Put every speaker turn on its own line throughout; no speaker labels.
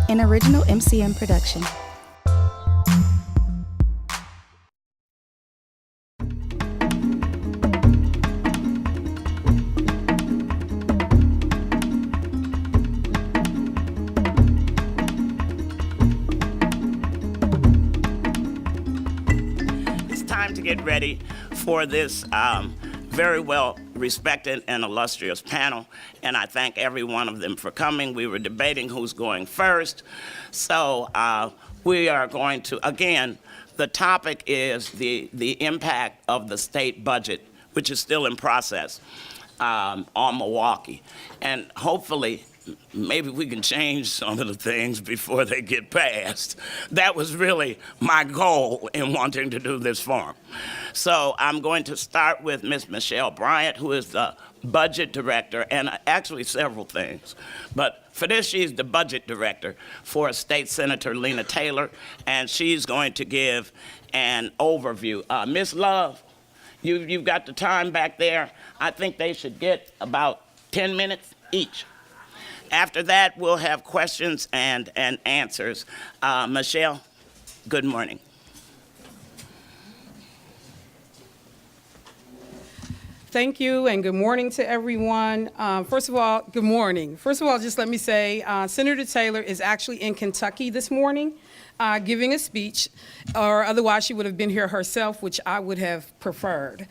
an original MCM production.
It's time to get ready for this very well respected and illustrious panel, and I thank every one of them for coming. We were debating who's going first, so we are going to, again, the topic is the impact of the state budget, which is still in process on Milwaukee, and hopefully maybe we can change some of the things before they get passed. That was really my goal in wanting to do this forum. So I'm going to start with Ms. Michelle Bryant, who is the budget director, and actually several things. But for this, she's the budget director for State Senator Lena Taylor, and she's going to give an overview. Ms. Love, you've got the time back there. I think they should get about 10 minutes each. After that, we'll have questions and answers. Michelle, good morning.
Thank you, and good morning to everyone. First of all, good morning. First of all, just let me say, Senator Taylor is actually in Kentucky this morning giving a speech, or otherwise she would have been here herself, which I would have preferred.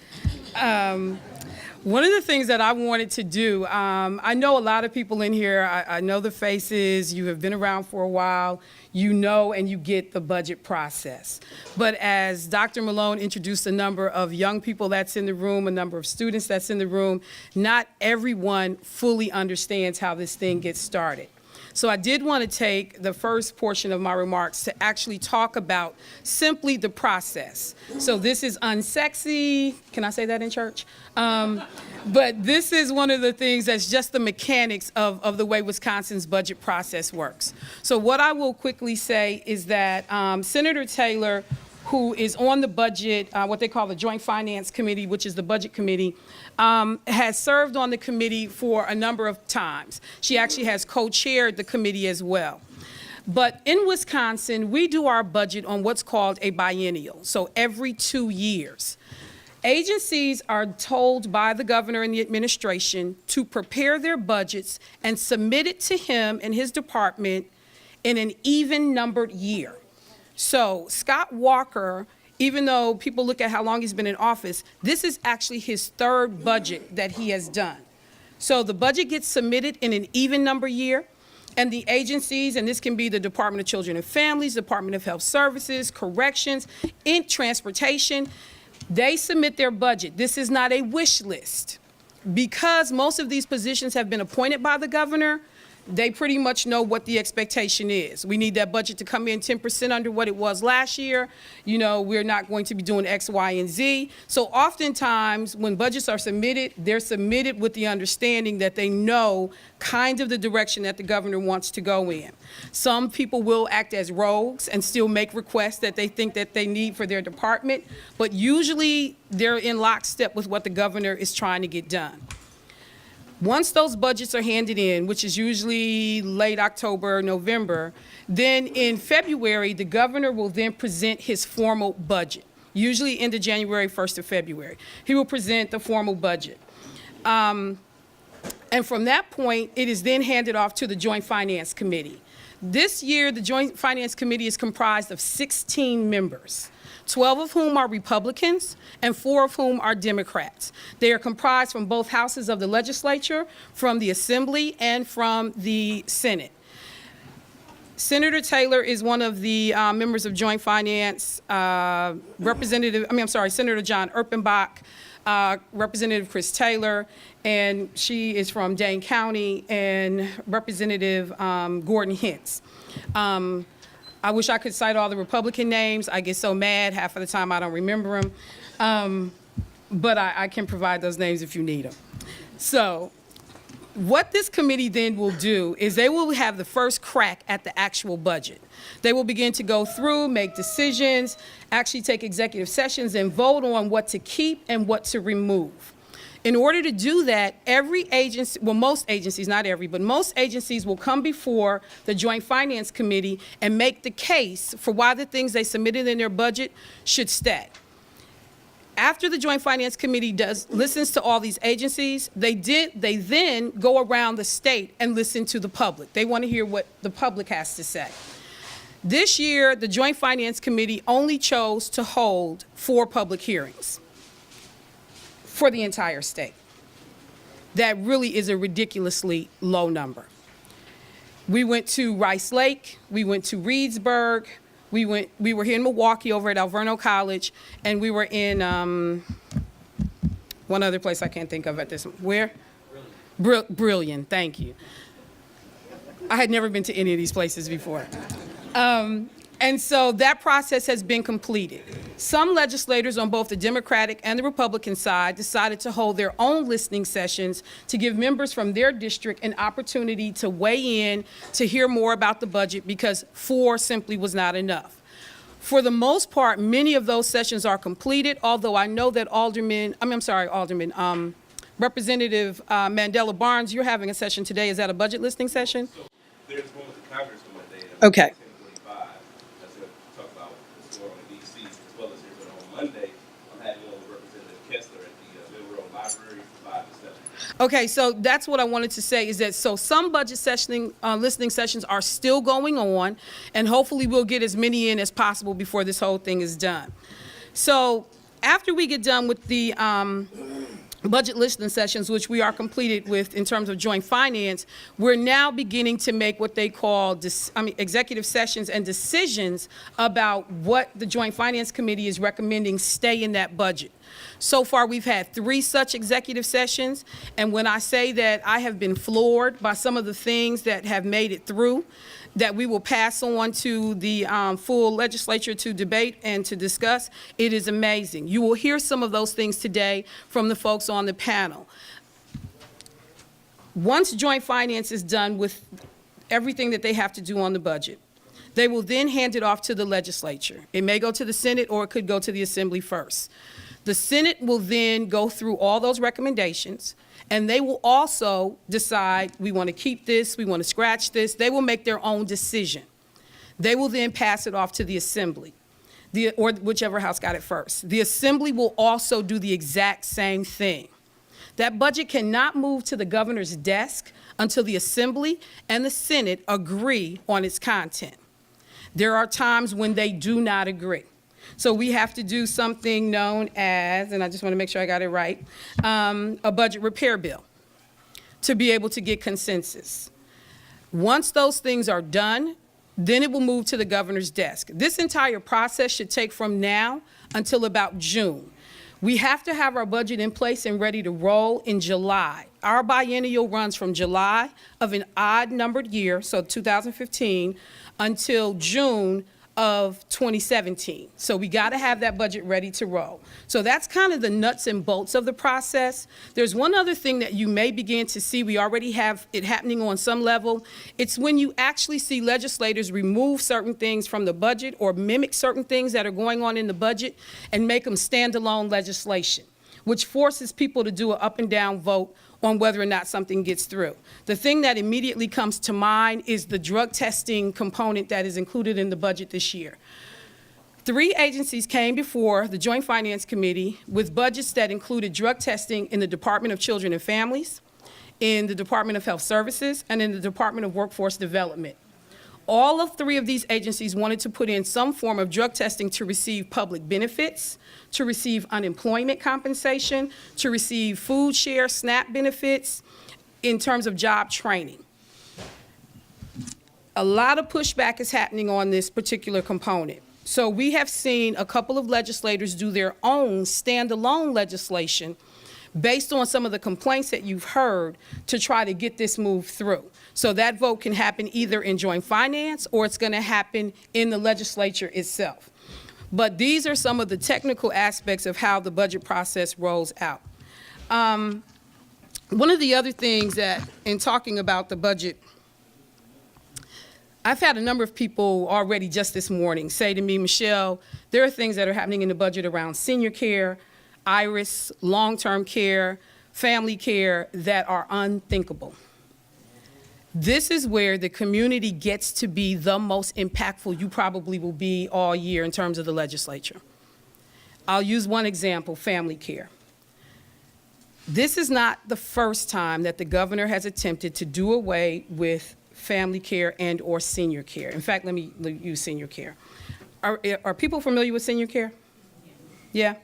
One of the things that I wanted to do, I know a lot of people in here, I know the faces, you have been around for a while, you know and you get the budget process. But as Dr. Malone introduced a number of young people that's in the room, a number of students that's in the room, not everyone fully understands how this thing gets started. So I did want to take the first portion of my remarks to actually talk about simply the process. So this is unsexy. Can I say that in church? But this is one of the things that's just the mechanics of the way Wisconsin's budget process works. So what I will quickly say is that Senator Taylor, who is on the budget, what they call the Joint Finance Committee, which is the budget committee, has served on the committee for a number of times. She actually has co-chaired the committee as well. But in Wisconsin, we do our budget on what's called a biennial, so every 2 years. Agencies are told by the governor and the administration to prepare their budgets and submit it to him and his department in an even-numbered year. So Scott Walker, even though people look at how long he's been in office, this is actually his third budget that he has done. So the budget gets submitted in an even number year, and the agencies, and this can be the Department of Children and Families, Department of Health Services, Corrections, in Transportation, they submit their budget. This is not a wish list. Because most of these positions have been appointed by the governor, they pretty much know what the expectation is. We need that budget to come in 10% under what it was last year. You know, we're not going to be doing X, Y, and Z. So oftentimes when budgets are submitted, they're submitted with the understanding that they know kind of the direction that the governor wants to go in. Some people will act as rogues and still make requests that they think that they need for their department, but usually they're in lockstep with what the governor is trying to get done. Once those budgets are handed in, which is usually late October, November, then in February, the governor will then present his formal budget, usually end of January, 1st of February. He will present the formal budget. And from that point, it is then handed off to the Joint Finance Committee. This year, the Joint Finance Committee is comprised of 16 members. 12 of whom are Republicans and 4 of whom are Democrats. They are comprised from both houses of the legislature, from the Assembly, and from the Senate. Senator Taylor is one of the members of Joint Finance, Senator John Erpenbach, Representative Chris Taylor, and she is from Dane County, and Representative Gordon Hintz. I wish I could cite all the Republican names. I get so mad half of the time I don't remember them. But I can provide those names if you need them. So what this committee then will do is they will have the first crack at the actual budget. They will begin to go through, make decisions, actually take executive sessions and vote on what to keep and what to remove. In order to do that, every agency, well, most agencies, not every, but most agencies will come before the Joint Finance Committee and make the case for why the things they submitted in their budget should stay. After the Joint Finance Committee listens to all these agencies, they then go around the state and listen to the public. They want to hear what the public has to say. This year, the Joint Finance Committee only chose to hold 4 public hearings for the entire state. That really is a ridiculously low number. We went to Rice Lake, we went to Reedsburg, we were here in Milwaukee over at Alverno College, and we were in one other place I can't think of at this moment. Where? Brilliant, thank you. I had never been to any of these places before. And so that process has been completed. Some legislators on both the Democratic and the Republican side decided to hold their own listening sessions to give members from their district an opportunity to weigh in, to hear more about the budget, because 4 simply was not enough. For the most part, many of those sessions are completed, although I know that Representative Mandela Barnes, you're having a session today. Is that a budget listening session?
So there's one with the Congress on Monday.
Okay.
That's going to talk about what's going on in D.C. as well as here's on Monday. I'm having one with Representative Kessler at the Middle Road Library from 5 to 7.
Okay, so that's what I wanted to say, is that some budget listening sessions are still going on, and hopefully we'll get as many in as possible before this whole thing is done. So after we get done with the budget listening sessions, which we are completed with in terms of joint finance, we're now beginning to make what they call executive sessions and decisions about what the Joint Finance Committee is recommending stay in that budget. So far, we've had 3 such executive sessions, and when I say that I have been floored by some of the things that have made it through, that we will pass on to the full legislature to debate and to discuss, it is amazing. You will hear some of those things today from the folks on the panel. Once Joint Finance is done with everything that they have to do on the budget, they will then hand it off to the legislature. It may go to the Senate, or it could go to the Assembly first. The Senate will then go through all those recommendations, and they will also decide, we want to keep this, we want to scratch this. They will make their own decision. They will then pass it off to the Assembly, or whichever house got it first. The Assembly will also do the exact same thing. That budget cannot move to the governor's desk until the Assembly and the Senate agree on its content. There are times when they do not agree. So we have to do something known as, and I just want to make sure I got it right, a budget repair bill to be able to get consensus. Once those things are done, then it will move to the governor's desk. This entire process should take from now until about June. We have to have our budget in place and ready to roll in July. Our biennial runs from July of an odd numbered year, so 2015, until June of 2017. So we got to have that budget ready to roll. So that's kind of the nuts and bolts of the process. There's one other thing that you may begin to see. We already have it happening on some level. It's when you actually see legislators remove certain things from the budget or mimic certain things that are going on in the budget and make them standalone legislation, which forces people to do an up and down vote on whether or not something gets through. The thing that immediately comes to mind is the drug testing component that is included in the budget this year. 3 agencies came before the Joint Finance Committee with budgets that included drug testing in the Department of Children and Families, in the Department of Health Services, and in the Department of Workforce Development. All of 3 of these agencies wanted to put in some form of drug testing to receive public benefits, to receive unemployment compensation, to receive food share, SNAP benefits, in terms of job training. A lot of pushback is happening on this particular component. So we have seen a couple of legislators do their own standalone legislation based on some of the complaints that you've heard to try to get this moved through. So that vote can happen either in joint finance or it's going to happen in the legislature itself. But these are some of the technical aspects of how the budget process rolls out. One of the other things that, in talking about the budget, I've had a number of people already just this morning say to me, Michelle, there are things that are happening in the budget around senior care, IRIS, long-term care, family care that are unthinkable. This is where the community gets to be the most impactful you probably will be all year in terms of the legislature. I'll use one example, family care. This is not the first time that the governor has attempted to do away with family care and or senior care. In fact, let me use senior care. Are people familiar with senior care? Yeah?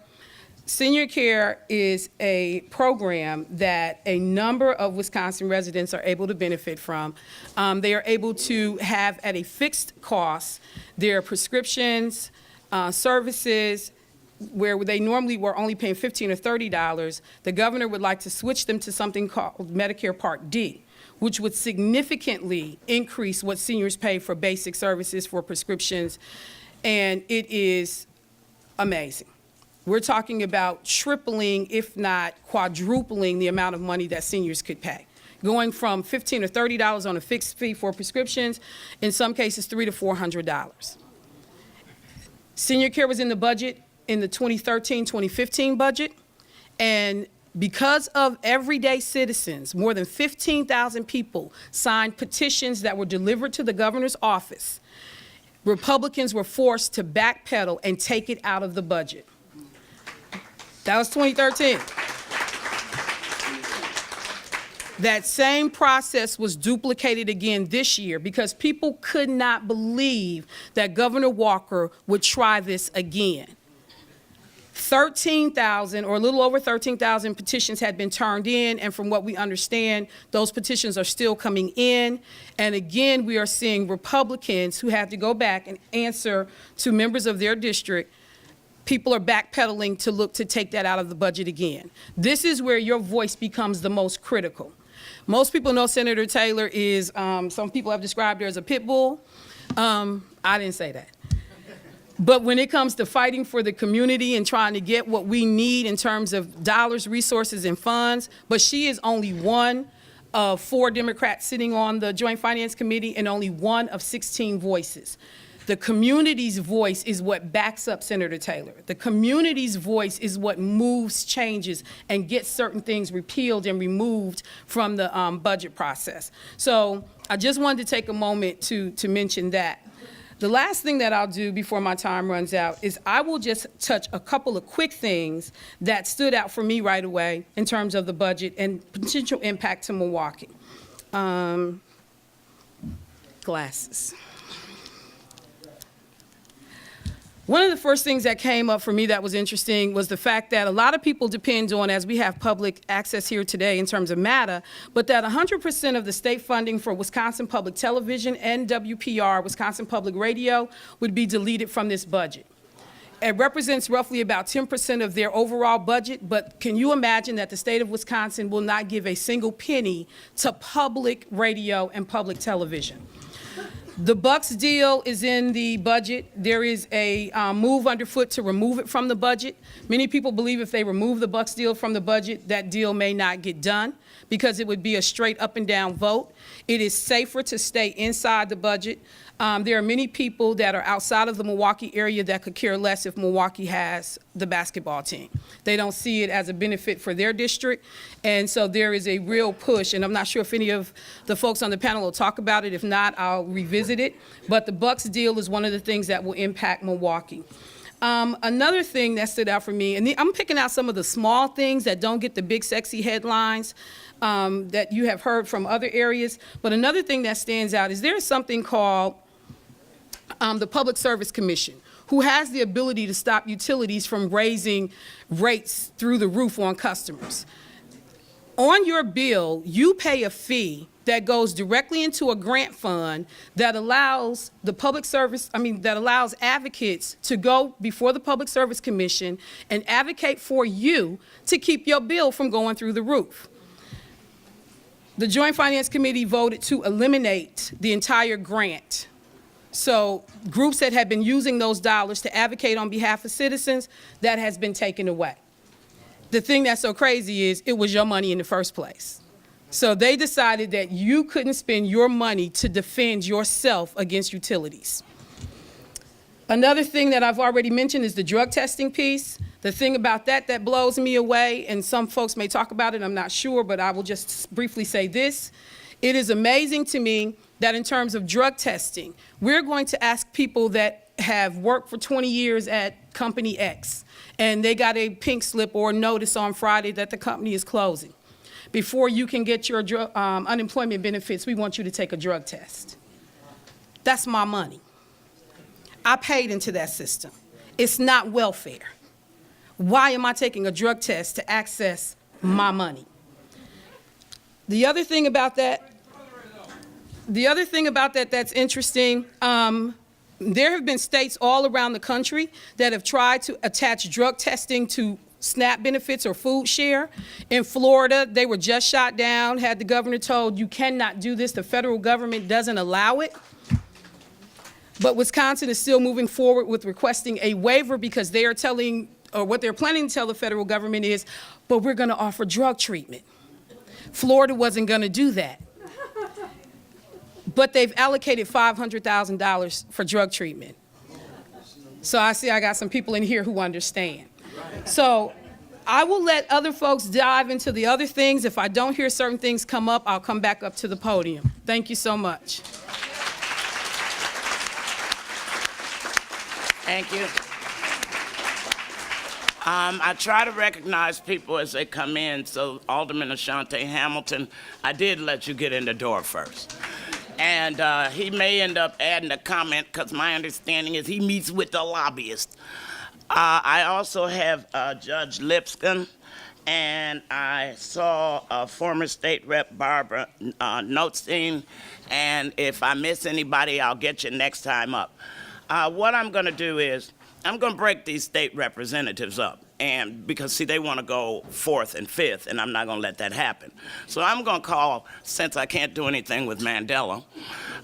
Senior care is a program that a number of Wisconsin residents are able to benefit from. They are able to have at a fixed cost their prescriptions, services, where they normally were only paying $15 or $30. The governor would like to switch them to something called Medicare Part D, which would significantly increase what seniors pay for basic services, for prescriptions, and it is amazing. We're talking about tripling, if not quadrupling, the amount of money that seniors could pay, going from $15 or $30 on a fixed fee for prescriptions, in some cases $300 to $400. Senior care was in the budget in the 2013-2015 budget, and because of everyday citizens, more than 15,000 people signed petitions that were delivered to the governor's office. Republicans were forced to backpedal and take it out of the budget. That was 2013. That same process was duplicated again this year because people could not believe that Governor Walker would try this again. 13,000 or a little over 13,000 petitions had been turned in, and from what we understand, those petitions are still coming in. And again, we are seeing Republicans who have to go back and answer to members of their district. People are backpedaling to look to take that out of the budget again. This is where your voice becomes the most critical. Most people know Senator Taylor is, some people have described her as a pit bull. I didn't say that. But when it comes to fighting for the community and trying to get what we need in terms of dollars, resources, and funds, but she is only one of 4 Democrats sitting on the Joint Finance Committee and only one of 16 voices. The community's voice is what backs up Senator Taylor. The community's voice is what moves changes and gets certain things repealed and removed from the budget process. So I just wanted to take a moment to mention that. The last thing that I'll do before my time runs out is I will just touch a couple of quick things that stood out for me right away in terms of the budget and potential impact to Milwaukee. Glasses. One of the first things that came up for me that was interesting was the fact that a lot of people depend on, as we have public access here today in terms of MATA, but that 100% of the state funding for Wisconsin Public Television and WPR, Wisconsin Public Radio, would be deleted from this budget. It represents roughly about 10% of their overall budget, but can you imagine that the state of Wisconsin will not give a single penny to public radio and public television? The Bucks deal is in the budget. There is a move underfoot to remove it from the budget. Many people believe if they remove the Bucks deal from the budget, that deal may not get done because it would be a straight up and down vote. It is safer to stay inside the budget. There are many people that are outside of the Milwaukee area that could care less if Milwaukee has the basketball team. They don't see it as a benefit for their district, and so there is a real push, and I'm not sure if any of the folks on the panel will talk about it. If not, I'll revisit it, but the Bucks deal is one of the things that will impact Milwaukee. Another thing that stood out for me, and I'm picking out some of the small things that don't get the big sexy headlines that you have heard from other areas, but another thing that stands out is there's something called the Public Service Commission, who has the ability to stop utilities from raising rates through the roof on customers. On your bill, you pay a fee that goes directly into a grant fund that allows that allows advocates to go before the Public Service Commission and advocate for you to keep your bill from going through the roof. The Joint Finance Committee voted to eliminate the entire grant. So groups that had been using those dollars to advocate on behalf of citizens, that has been taken away. The thing that's so crazy is it was your money in the first place. So they decided that you couldn't spend your money to defend yourself against utilities. Another thing that I've already mentioned is the drug testing piece. The thing about that blows me away, and some folks may talk about it, I'm not sure, but I will just briefly say this. It is amazing to me that in terms of drug testing, we're going to ask people that have worked for 20 years at company X, and they got a pink slip or a notice on Friday that the company is closing. Before you can get your unemployment benefits, we want you to take a drug test. That's my money. I paid into that system. It's not welfare. Why am I taking a drug test to access my money? The other thing about that that's interesting, there have been states all around the country that have tried to attach drug testing to SNAP benefits or food share. In Florida, they were just shot down, had the governor told, you cannot do this, the federal government doesn't allow it. But Wisconsin is still moving forward with requesting a waiver because they are telling, or what they're planning to tell the federal government is, but we're gonna offer drug treatment. Florida wasn't gonna do that. But they've allocated $500,000 for drug treatment. So I see I got some people in here who understand. So I will let other folks dive into the other things. If I don't hear certain things come up, I'll come back up to the podium. Thank you so much.
Thank you. I try to recognize people as they come in, so Alderman Ashante Hamilton, I did let you get in the door first. And he may end up adding a comment, because my understanding is he meets with the lobbyist. I also have Judge Lipscomb, and I saw former State Rep Barbara Notstein, and if I miss anybody, I'll get you next time up. What I'm going to do is, I'm going to break these state representatives up, and because, see, they want to go fourth and fifth, and I'm not going to let that happen. So I'm going to call, since I can't do anything with Mandela,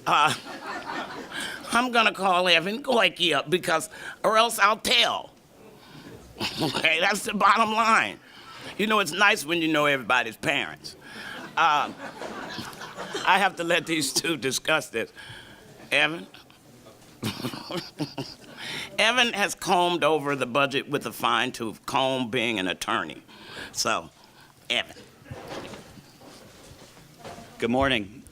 I'm going to call Evan Goyke up, because, or else I'll tell. Okay, that's the bottom line. You know, it's nice when you know everybody's parents. I have to let these two discuss this. Evan? Evan has combed over the budget with a fine-tooth comb, being an attorney. So, Evan.
Good morning.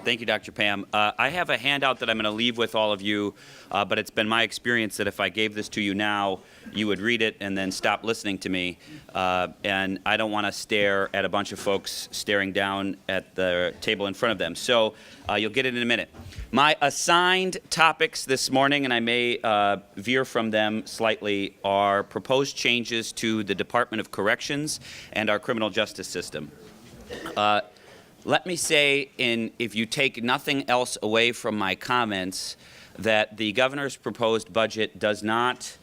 Thank you, Dr. Pam. I have a handout that I'm going to leave with all of you, but it's been my experience that if I gave this to you now, you would read it and then stop listening to me. And I don't want to stare at a bunch of folks staring down at the table in front of them. So you'll get it in a minute. My assigned topics this morning, and I may veer from them slightly, are proposed changes to the Department of Corrections and our criminal justice system. Let me say, if you take nothing else away from my comments, that the governor's proposed budget does not,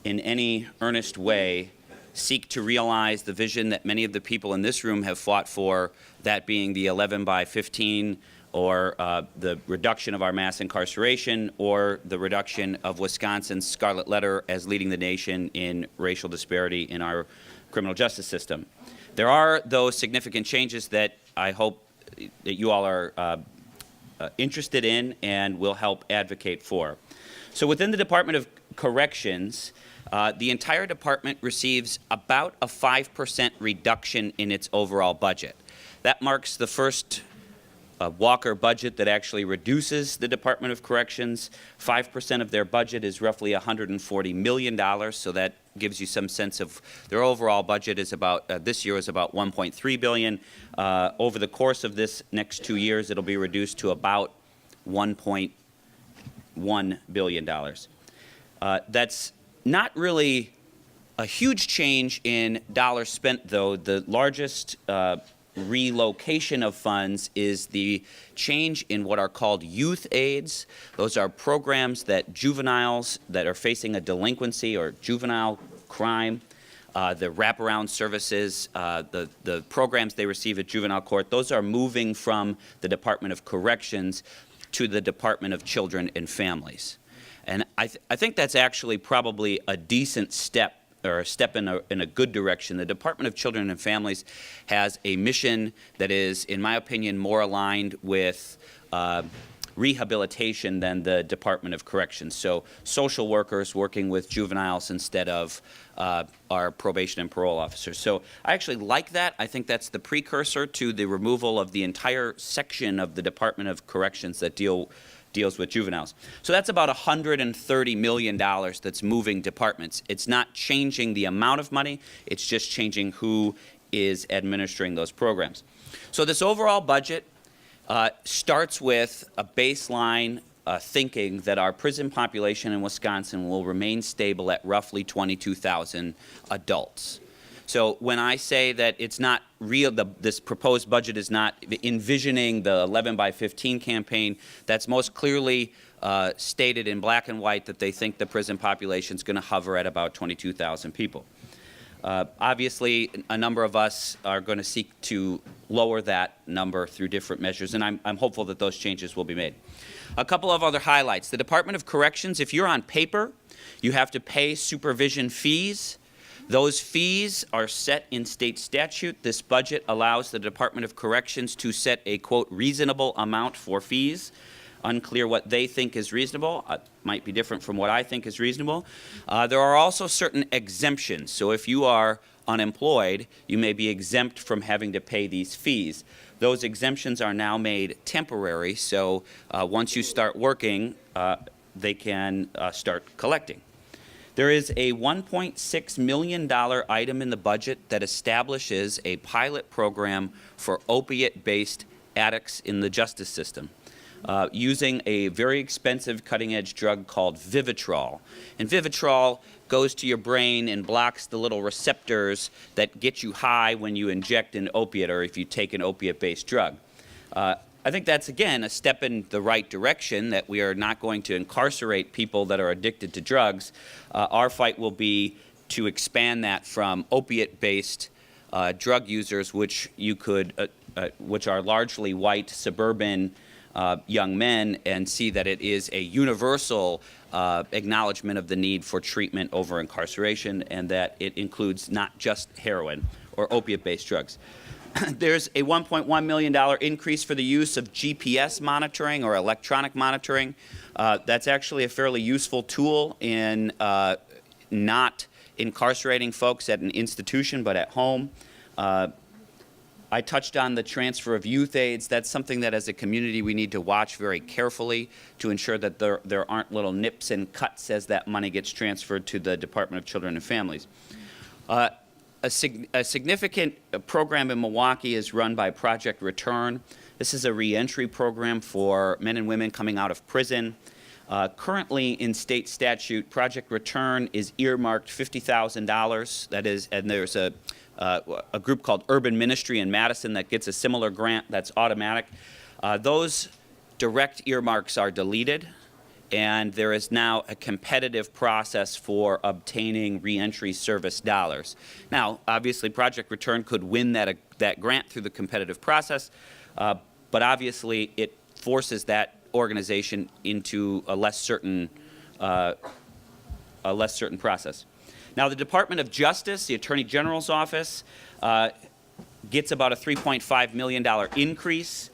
in any earnest way, seek to realize the vision that many of the people in this room have fought for, that being the 11 by 15, or the reduction of our mass incarceration, or the reduction of Wisconsin's scarlet letter as leading the nation in racial disparity in our criminal justice system. There are those significant changes that I hope that you all are interested in and will help advocate for. So within the Department of Corrections, the entire department receives about a 5% reduction in its overall budget. That marks the first Walker budget that actually reduces the Department of Corrections. 5% of their budget is roughly $140 million, so that gives you some sense of their overall budget is about, this year is about $1.3 billion. Over the course of this next 2 years, it'll be reduced to about $1.1 billion. That's not really a huge change in dollars spent, though. The largest relocation of funds is the change in what are called youth aids. Those are programs that juveniles that are facing a delinquency or juvenile crime, the wraparound services, the programs they receive at juvenile court, those are moving from the Department of Corrections to the Department of Children and Families. And I think that's actually probably a decent step, or a step in a good direction. The Department of Children and Families has a mission that is, in my opinion, more aligned with rehabilitation than the Department of Corrections. So social workers working with juveniles instead of our probation and parole officers. So I actually like that. I think that's the precursor to the removal of the entire section of the Department of Corrections that deals with juveniles. So that's about $130 million that's moving departments. It's not changing the amount of money, it's just changing who is administering those programs. So this overall budget starts with a baseline thinking that our prison population in Wisconsin will remain stable at roughly 22,000 adults. So when I say that it's not real, this proposed budget is not envisioning the 11 by 15 campaign, that's most clearly stated in black and white that they think the prison population is going to hover at about 22,000 people. Obviously, a number of us are going to seek to lower that number through different measures, and I'm hopeful that those changes will be made. A couple of other highlights. The Department of Corrections, if you're on paper, you have to pay supervision fees. Those fees are set in state statute. This budget allows the Department of Corrections to set a, quote, reasonable amount for fees. Unclear what they think is reasonable. Might be different from what I think is reasonable. There are also certain exemptions. So if you are unemployed, you may be exempt from having to pay these fees. Those exemptions are now made temporary, so once you start working, they can start collecting. There is a $1.6 million item in the budget that establishes a pilot program for opiate-based addicts in the justice system. Using a very expensive cutting-edge drug called Vivitrol. And Vivitrol goes to your brain and blocks the little receptors that get you high when you inject an opiate or if you take an opiate-based drug. I think that's, again, a step in the right direction, that we are not going to incarcerate people that are addicted to drugs. Our fight will be to expand that from opiate-based drug users, which you could, which are largely white, suburban young men, and see that it is a universal acknowledgement of the need for treatment over incarceration, and that it includes not just heroin or opiate-based drugs. There's a $1.1 million increase for the use of GPS monitoring or electronic monitoring. That's actually a fairly useful tool in not incarcerating folks at an institution but at home. I touched on the transfer of youth aids. That's something that as a community we need to watch very carefully to ensure that there aren't little nips and cuts as that money gets transferred to the Department of Children and Families. A significant program in Milwaukee is run by Project Return. This is a reentry program for men and women coming out of prison. Currently in state statute, Project Return is earmarked $50,000. That is, and there's a group called Urban Ministry in Madison that gets a similar grant that's automatic. Those direct earmarks are deleted, and there is now a competitive process for obtaining reentry service dollars. Now, obviously, Project Return could win that grant through the competitive process, but obviously it forces that organization into a less certain process. Now, the Department of Justice, the Attorney General's office, gets about a $3.5 million increase.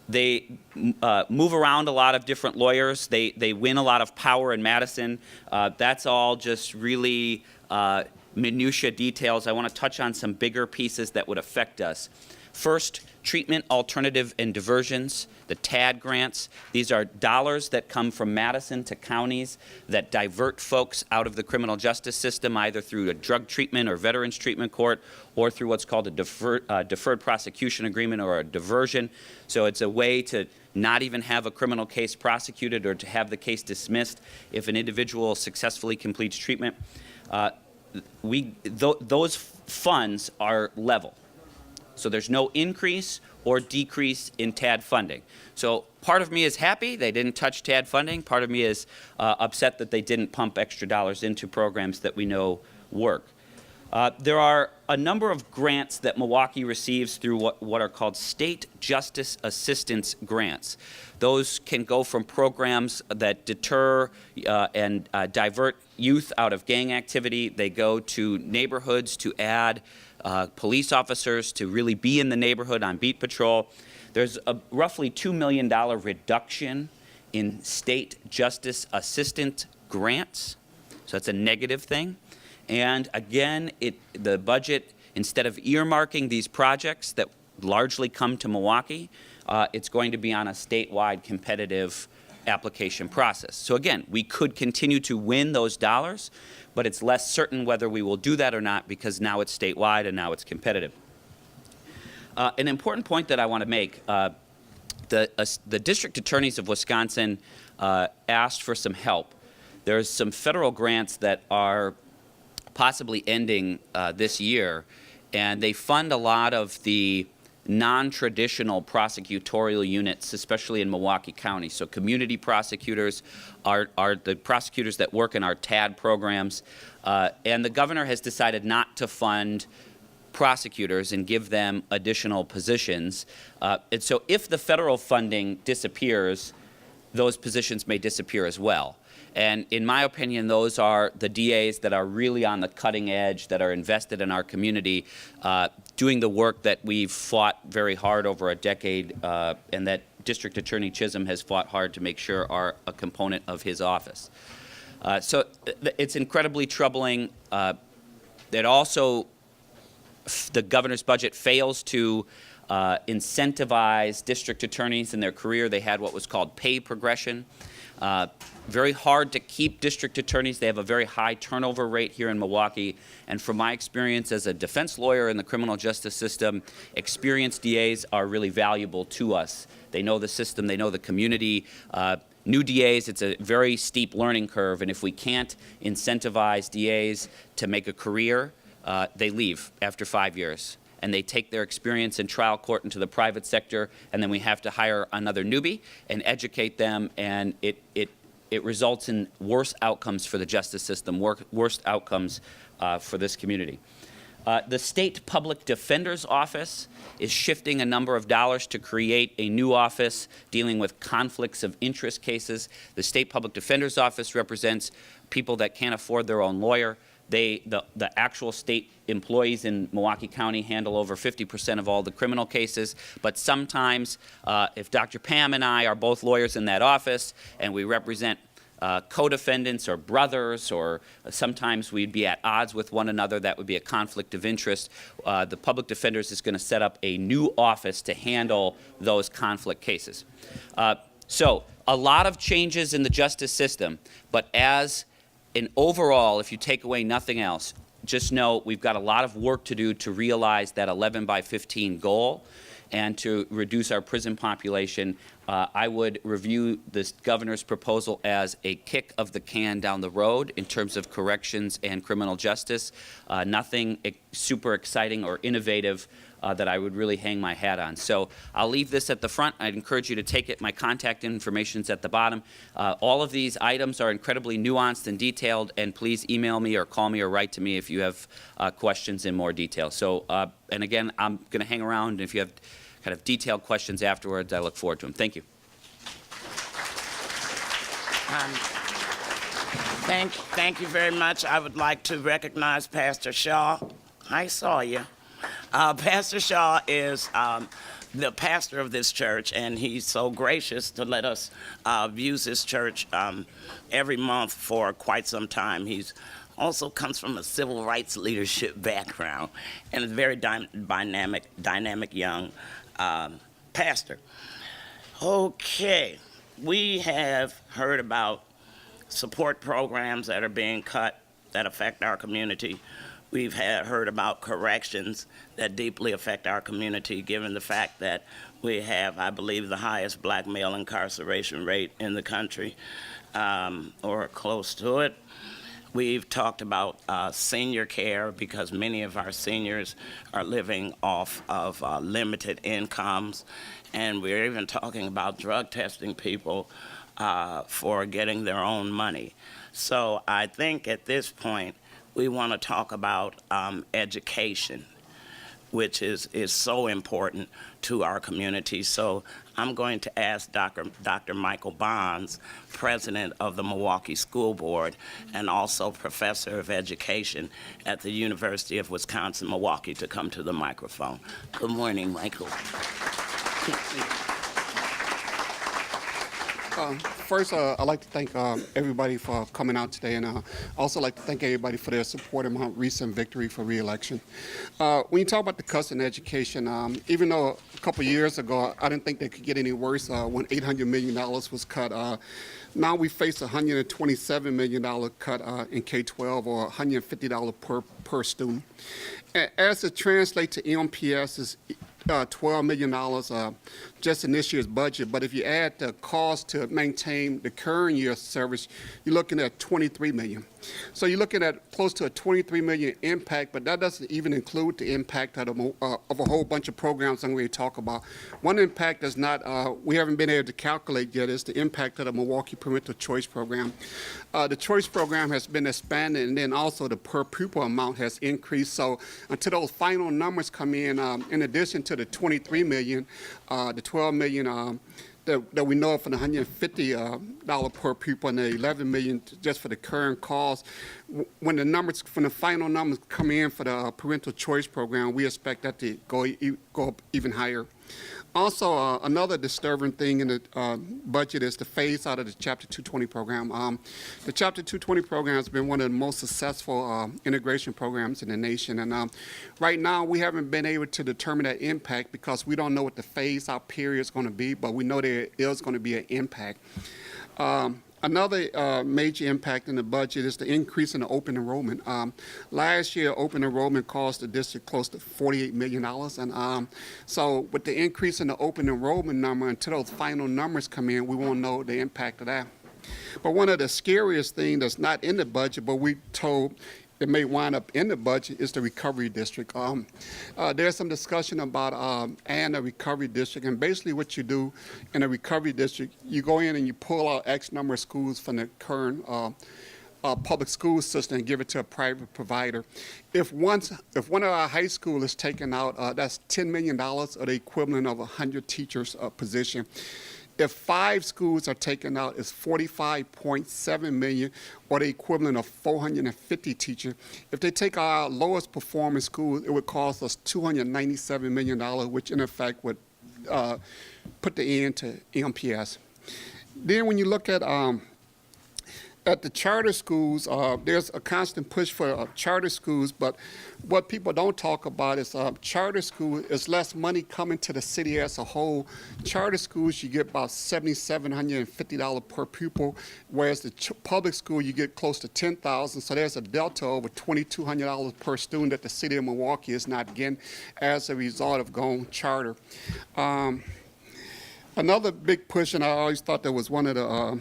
They move around a lot of different lawyers. They win a lot of power in Madison. That's all just really minutia details. I want to touch on some bigger pieces that would affect us. First, treatment, alternative, and diversions, the TAD grants. These are dollars that come from Madison to counties that divert folks out of the criminal justice system, either through a drug treatment or veterans treatment court, or through what's called a deferred prosecution agreement or a diversion. So it's a way to not even have a criminal case prosecuted or to have the case dismissed if an individual successfully completes treatment. Those funds are level. So there's no increase or decrease in TAD funding. So part of me is happy they didn't touch TAD funding. Part of me is upset that they didn't pump extra dollars into programs that we know work. There are a number of grants that Milwaukee receives through what are called state justice assistance grants. Those can go from programs that deter and divert youth out of gang activity. They go to neighborhoods to add police officers to really be in the neighborhood on beat patrol. There's a roughly $2 million reduction in state justice assistant grants, so that's a negative thing. And again, the budget, instead of earmarking these projects that largely come to Milwaukee, it's going to be on a statewide competitive application process. So again, we could continue to win those dollars, but it's less certain whether we will do that or not because now it's statewide and now it's competitive. An important point that I want to make, the district attorneys of Wisconsin asked for some help. There's some federal grants that are possibly ending this year, and they fund a lot of the non-traditional prosecutorial units, especially in Milwaukee County. So community prosecutors are the prosecutors that work in our TAD programs, and the governor has decided not to fund prosecutors and give them additional positions. And so if the federal funding disappears, those positions may disappear as well. And in my opinion, those are the DAs that are really on the cutting edge, that are invested in our community, doing the work that we've fought very hard over a decade, and that District Attorney Chisholm has fought hard to make sure are a component of his office. So it's incredibly troubling. It also, the governor's budget fails to incentivize district attorneys in their career. They had what was called pay progression. Very hard to keep district attorneys. They have a very high turnover rate here in Milwaukee. And from my experience as a defense lawyer in the criminal justice system, experienced DAs are really valuable to us. They know the system, they know the community. New DAs, it's a very steep learning curve, and if we can't incentivize DAs to make a career, they leave after 5 years. And they take their experience in trial court into the private sector, and then we have to hire another newbie and educate them, and it results in worse outcomes for the justice system, worse outcomes for this community. The State Public Defender's Office is shifting a number of dollars to create a new office dealing with conflicts of interest cases. The State Public Defender's Office represents people that can't afford their own lawyer. The actual state employees in Milwaukee County handle over 50% of all the criminal cases, but sometimes if Dr. Pam and I are both lawyers in that office and we represent co-defendants or brothers, or sometimes we'd be at odds with one another, that would be a conflict of interest. The public defenders is going to set up a new office to handle those conflict cases. So a lot of changes in the justice system, but as an overall, if you take away nothing else, just know we've got a lot of work to do to realize that 11 by 15 goal and to reduce our prison population. I would review this governor's proposal as a kick of the can down the road in terms of corrections and criminal justice. Nothing super exciting or innovative that I would really hang my hat on. So I'll leave this at the front. I'd encourage you to take it. My contact information's at the bottom. All of these items are incredibly nuanced and detailed, and please email me or call me or write to me if you have questions in more detail. So, and again, I'm going to hang around, and if you have kind of detailed questions afterwards, I look forward to them. Thank you.
Thank you very much. I would like to recognize Pastor Shaw. I saw you. Pastor Shaw is the pastor of this church, and he's so gracious to let us use this church every month for quite some time. He's also comes from a civil rights leadership background and is a very dynamic young pastor. Okay, we have heard about support programs that are being cut that affect our community. We've heard about corrections that deeply affect our community, given the fact that we have, I believe, the highest black male incarceration rate in the country, or close to it. We've talked about senior care, because many of our seniors are living off of limited incomes. And we're even talking about drug testing people for getting their own money. So I think at this point, we want to talk about education. which is so important to our community. So I'm going to ask Dr. Michael Bonds, president of the Milwaukee School Board and also professor of education at the University of Wisconsin-Milwaukee, to come to the microphone. Good morning, Michael.
First, I'd like to thank everybody for coming out today, and also like to thank everybody for their support in my recent victory for re-election. When you talk about the cuts in education, even though a couple years ago I didn't think they could get any worse when $800 million was cut, now we face a $127 million cut in K-12, or $150 per student. As it translates to MPS, is $12 million just in this year's budget, but if you add the cost to maintain the current year's service, you're looking at $23 million. So you're looking at close to a $23 million impact, but that doesn't even include the impact of a whole bunch of programs I'm going to talk about. One impact that's not, we haven't been able to calculate yet, is the impact of the Milwaukee Parental Choice Program. The choice program has been expanded, and then also the per pupil amount has increased. So until those final numbers come in addition to the $23 million, the $12 million that we know of for the $150 per pupil and the $11 million just for the current cost, when the final numbers come in for the parental choice program, we expect that to go up even higher. Also, another disturbing thing in the budget is the phase out of the Chapter 220 program. The Chapter 220 program has been one of the most successful integration programs in the nation, and right now we haven't been able to determine that impact because we don't know what the phase out period is going to be, but we know there is going to be an impact. Another major impact in the budget is the increase in the open enrollment. Last year, open enrollment cost the district close to $48 million. And so with the increase in the open enrollment number, until those final numbers come in, we won't know the impact of that. But one of the scariest things that's not in the budget, but we told it may wind up in the budget, is the recovery district. There's some discussion about and a recovery district, and basically what you do in a recovery district, you go in and you pull out X number of schools from the current public school system and give it to a private provider. If one of our high schools is taken out, that's $10 million, or the equivalent of 100 teachers a position. If 5 schools are taken out, it's $45.7 million, or the equivalent of 450 teachers. If they take our lowest performing schools, it would cost us $297 million, which in effect would put the end to MPS. Then when you look at the charter schools, there's a constant push for charter schools, but what people don't talk about is charter school is less money coming to the city as a whole. Charter schools, you get about $7,750 per pupil, whereas the public school, you get close to $10,000. So there's a delta over $2,200 per student that the city of Milwaukee is not getting as a result of going charter. Another big push, and I always thought that was one of the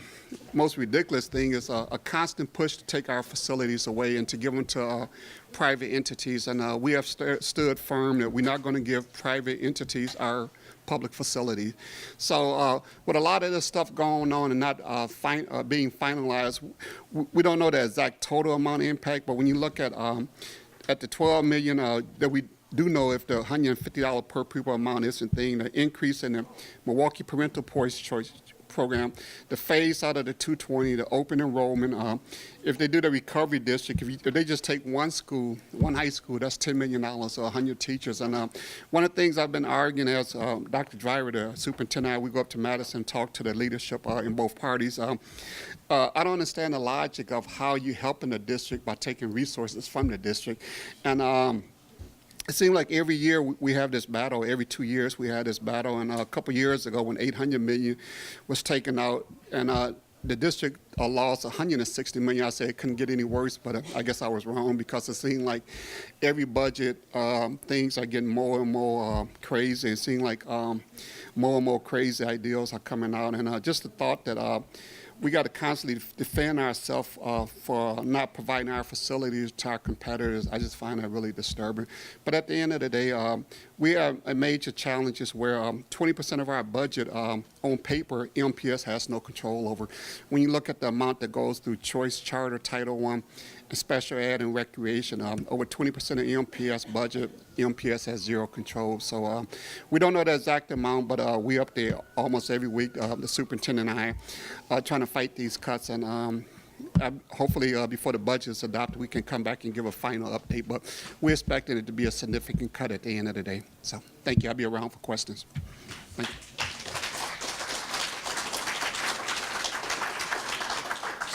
most ridiculous things, is a constant push to take our facilities away and to give them to private entities. And we have stood firm that we're not going to give private entities our public facilities. So with a lot of this stuff going on and not being finalized, we don't know the exact total amount of impact, but when you look at the $12 million that we do know, if the $150 per pupil amount isn't thing, the increase in the Milwaukee Parental Choice Program, the phase out of the 220, the open enrollment, if they do the recovery district, if they just take one school, one high school, that's $10 million, or 100 teachers. And one of the things I've been arguing as Dr. Driver, the superintendent, we go up to Madison and talk to the leadership in both parties. I don't understand the logic of how you helping the district by taking resources from the district. And it seems like every year we have this battle. Every 2 years we had this battle. And a couple years ago, when $800 million was taken out, and the district lost $160 million, I said it couldn't get any worse, but I guess I was wrong, because it seemed like every budget, things are getting more and more crazy. It seemed like more and more crazy ideas are coming out. And just the thought that we got to constantly defend ourselves for not providing our facilities to our competitors, I just find that really disturbing. But at the end of the day, we have a major challenges where 20% of our budget on paper, MPS has no control over. When you look at the amount that goes through choice, charter, Title I, special ed and recreation. Over 20% of MPS budget, MPS has zero control. So we don't know the exact amount, but we up there almost every week. The superintendent and I are trying to fight these cuts, and hopefully before the budget is adopted, we can come back and give a final update. But we're expecting it to be a significant cut at the end of the day. So thank you. I'll be around for questions. Thank you.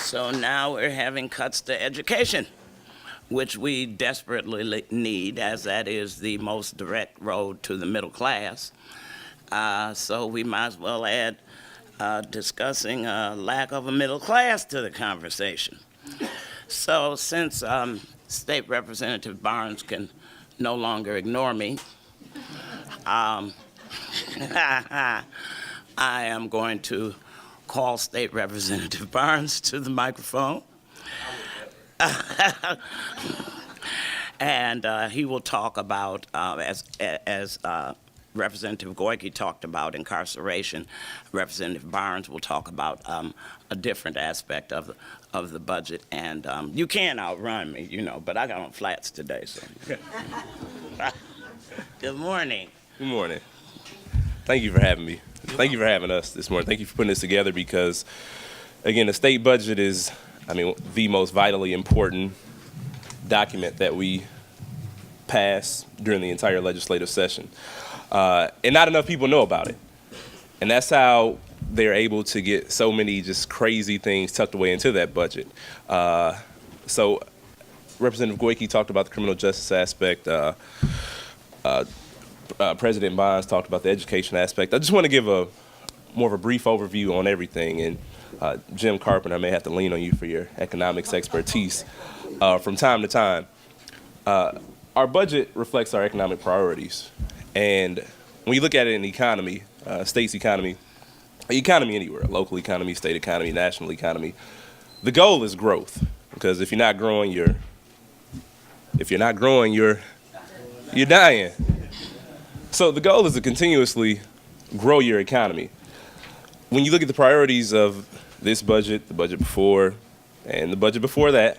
So now we're having cuts to education, which we desperately need, as that is the most direct road to the middle class. So we might as well add discussing lack of a middle class to the conversation. So since State Representative Barnes can no longer ignore me, I am going to call State Representative Barnes to the microphone. And he will talk about, as Representative Goyke talked about incarceration, Representative Barnes will talk about a different aspect of the budget. And you can outrun me, you know, but I got on flats today, so. Good morning.
Good morning. Thank you for having me. Thank you for having us this morning. Thank you for putting this together because, again, the state budget is, the most vitally important document that we pass during the entire legislative session. And not enough people know about it. And that's how they're able to get so many just crazy things tucked away into that budget. So Representative Goyke talked about the criminal justice aspect. President Barnes talked about the education aspect. I just want to give more of a brief overview on everything. And Jim Carpenter, I may have to lean on you for your economics expertise from time to time. Our budget reflects our economic priorities. And when you look at it in the economy, state's economy anywhere, local economy, state economy, national economy, the goal is growth. Because if you're not growing, you're dying. So the goal is to continuously grow your economy. When you look at the priorities of this budget, the budget before, and the budget before that,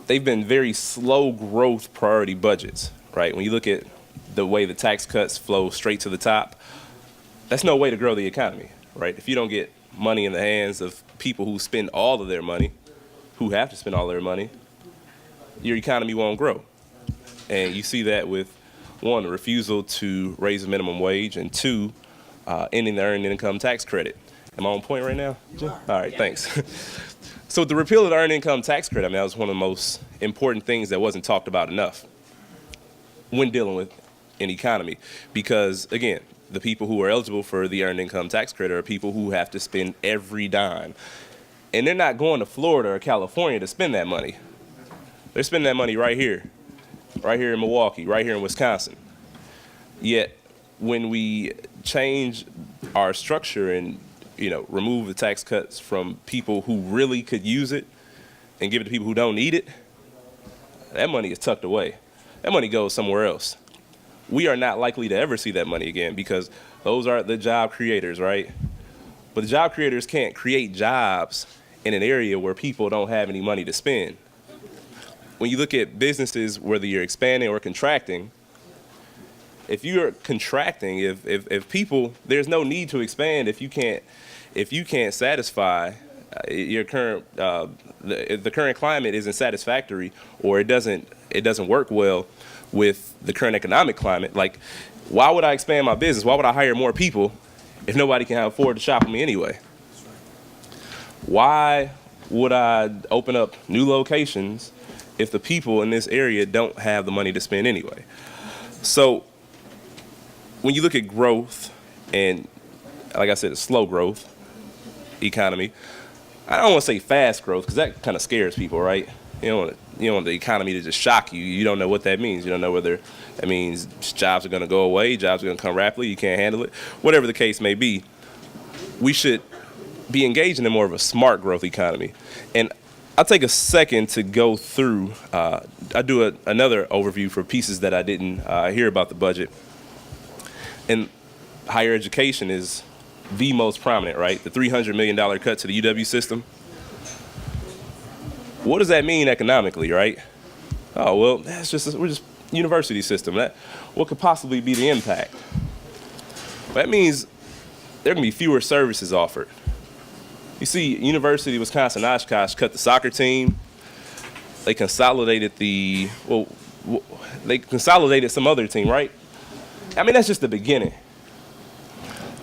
they've been very slow growth priority budgets, right? When you look at the way the tax cuts flow straight to the top, that's no way to grow the economy, right? If you don't get money in the hands of people who spend all of their money, who have to spend all their money, your economy won't grow. And you see that with, one, the refusal to raise the minimum wage, and two, ending the earned income tax credit. Am I on point right now, Jim? All right, thanks. So the repeal of the earned income tax credit, that was one of the most important things that wasn't talked about enough when dealing with an economy. Because, again, the people who are eligible for the earned income tax credit are people who have to spend every dime. And they're not going to Florida or California to spend that money. They're spending that money right here in Milwaukee, right here in Wisconsin. Yet, when we change our structure and, remove the tax cuts from people who really could use it and give it to people who don't need it, that money is tucked away. That money goes somewhere else. We are not likely to ever see that money again because those are the job creators, right? But the job creators can't create jobs in an area where people don't have any money to spend. When you look at businesses, whether you're expanding or contracting, if you're contracting, if people, there's no need to expand if you can't satisfy your current, the current climate isn't satisfactory, or it doesn't work well with the current economic climate. Like, why would I expand my business? Why would I hire more people if nobody can afford to shop with me anyway? Why would I open up new locations if the people in this area don't have the money to spend anyway? So when you look at growth and, like I said, slow growth economy, I don't want to say fast growth because that kind of scares people, right? You don't want the economy to just shock you. You don't know what that means. You don't know whether that means jobs are going to go away, jobs are going to come rapidly, you can't handle it. Whatever the case may be, we should be engaged in more of a smart growth economy. And I'll take a second to go through, I do another overview for pieces that I didn't hear about the budget. And higher education is the most prominent, right? The $300 million cut to the UW system. What does that mean economically, right? Oh, well, we're just university system. What could possibly be the impact? That means there can be fewer services offered. You see, University of Wisconsin-Oshkosh cut the soccer team. They consolidated they consolidated some other team, right? I mean, that's just the beginning.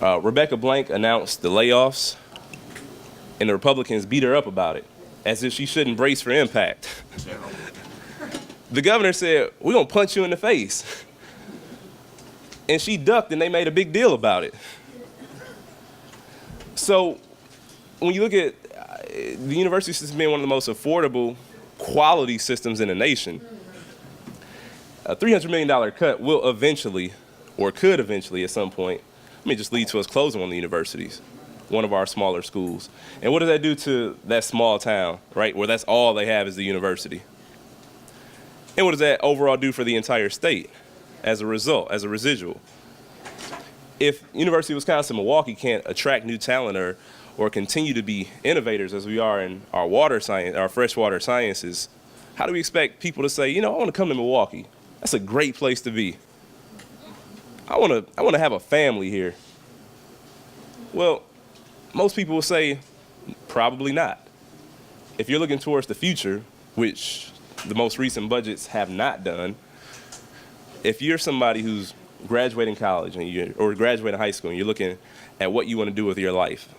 Rebecca Blank announced the layoffs, and the Republicans beat her up about it, as if she shouldn't brace for impact. The governor said, "We're going to punch you in the face." And she ducked, and they made a big deal about it. So when you look at the university system being one of the most affordable, quality systems in the nation, a $300 million cut will eventually, or could eventually at some point, just lead to us closing one of the universities, one of our smaller schools. And what does that do to that small town, right, where that's all they have is the university? And what does that overall do for the entire state as a result, as a residual? If University of Wisconsin-Milwaukee can't attract new talent or continue to be innovators as we are in our water science, our freshwater sciences, how do we expect people to say, I want to come to Milwaukee? That's a great place to be. I want to have a family here. Well, most people will say, probably not. If you're looking towards the future, which the most recent budgets have not done, if you're somebody who's graduating college or graduating high school and you're looking at what you want to do with your life,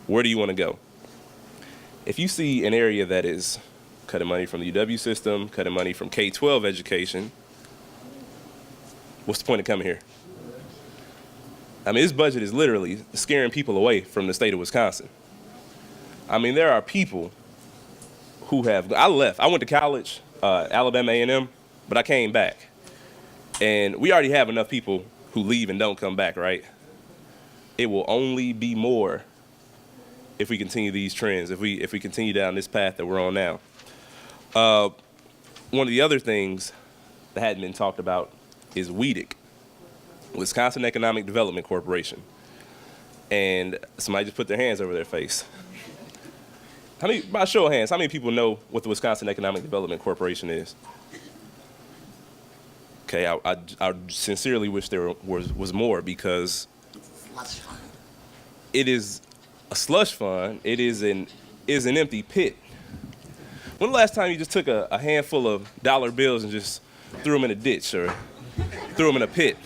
where do you want to go? If you see an area that is cutting money from the UW system, cutting money from K-12 education, what's the point of coming here? I mean, this budget is literally scaring people away from the state of Wisconsin. I mean, there are people who I went to college, Alabama A&M, but I came back. And we already have enough people who leave and don't come back, right? It will only be more if we continue these trends, if we continue down this path that we're on now. One of the other things that hadn't been talked about is WEDC, Wisconsin Economic Development Corporation. And somebody just put their hands over their face. By show of hands, how many people know what the Wisconsin Economic Development Corporation is? Okay, I sincerely wish there was more, because it is a slush fund. It is an empty pit. When the last time you just took a handful of dollar bills and just threw them in a ditch or threw them in a pit?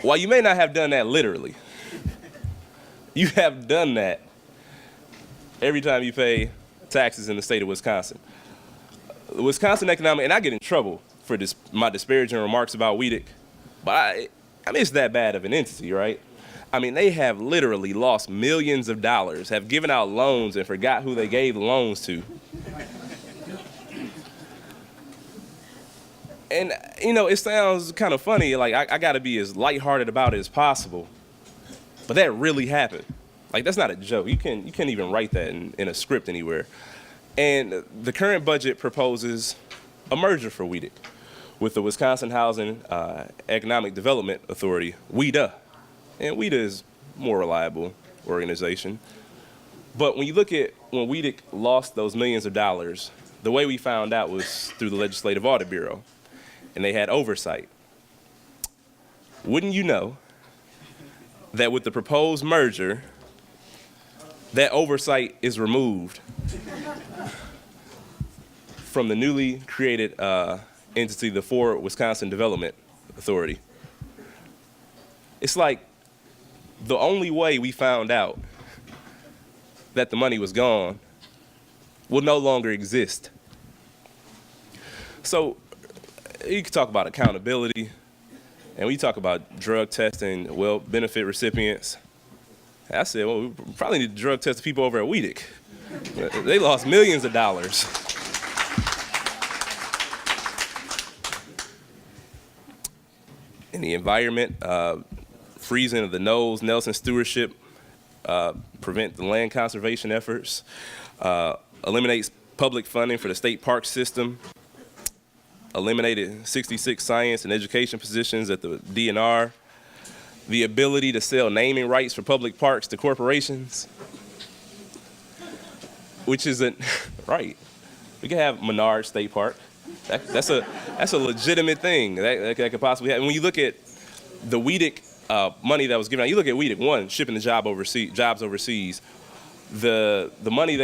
While you may not have done that literally, you have done that every time you pay taxes in the state of Wisconsin. The Wisconsin Economic, and I get in trouble for my disparaging remarks about WEDC, but I mean, it's that bad of an entity, right? I mean, they have literally lost millions of dollars, have given out loans and forgot who they gave the loans to. And, it sounds kind of funny, like I got to be as lighthearted about it as possible, but that really happened. Like, that's not a joke. You can't even write that in a script anywhere. And the current budget proposes a merger for WEDC with the Wisconsin Housing Economic Development Authority, WEDA. And WEDA is a more reliable organization. But when you look at when WEDC lost those millions of dollars, the way we found out was through the Legislative Audit Bureau, and they had oversight. Wouldn't you know that with the proposed merger, that oversight is removed from the newly created entity, the Forward Wisconsin Development Authority? It's like the only way we found out that the money was gone will no longer exist. So you can talk about accountability, and we talk about drug testing, well, benefit recipients. I said, well, we probably need to drug test the people over at WEDC. They lost millions of dollars. In the environment, freezing of the Knowles Nelson stewardship, prevent the land conservation efforts, eliminates public funding for the state park system, eliminated 66 science and education positions at the DNR, the ability to sell naming rights for public parks to corporations. which isn't right. We can have Menard State Park. That's a legitimate thing that could possibly happen. When you look at the WEDC money that was given out, you look at WEDC, one, shipping the jobs overseas, the money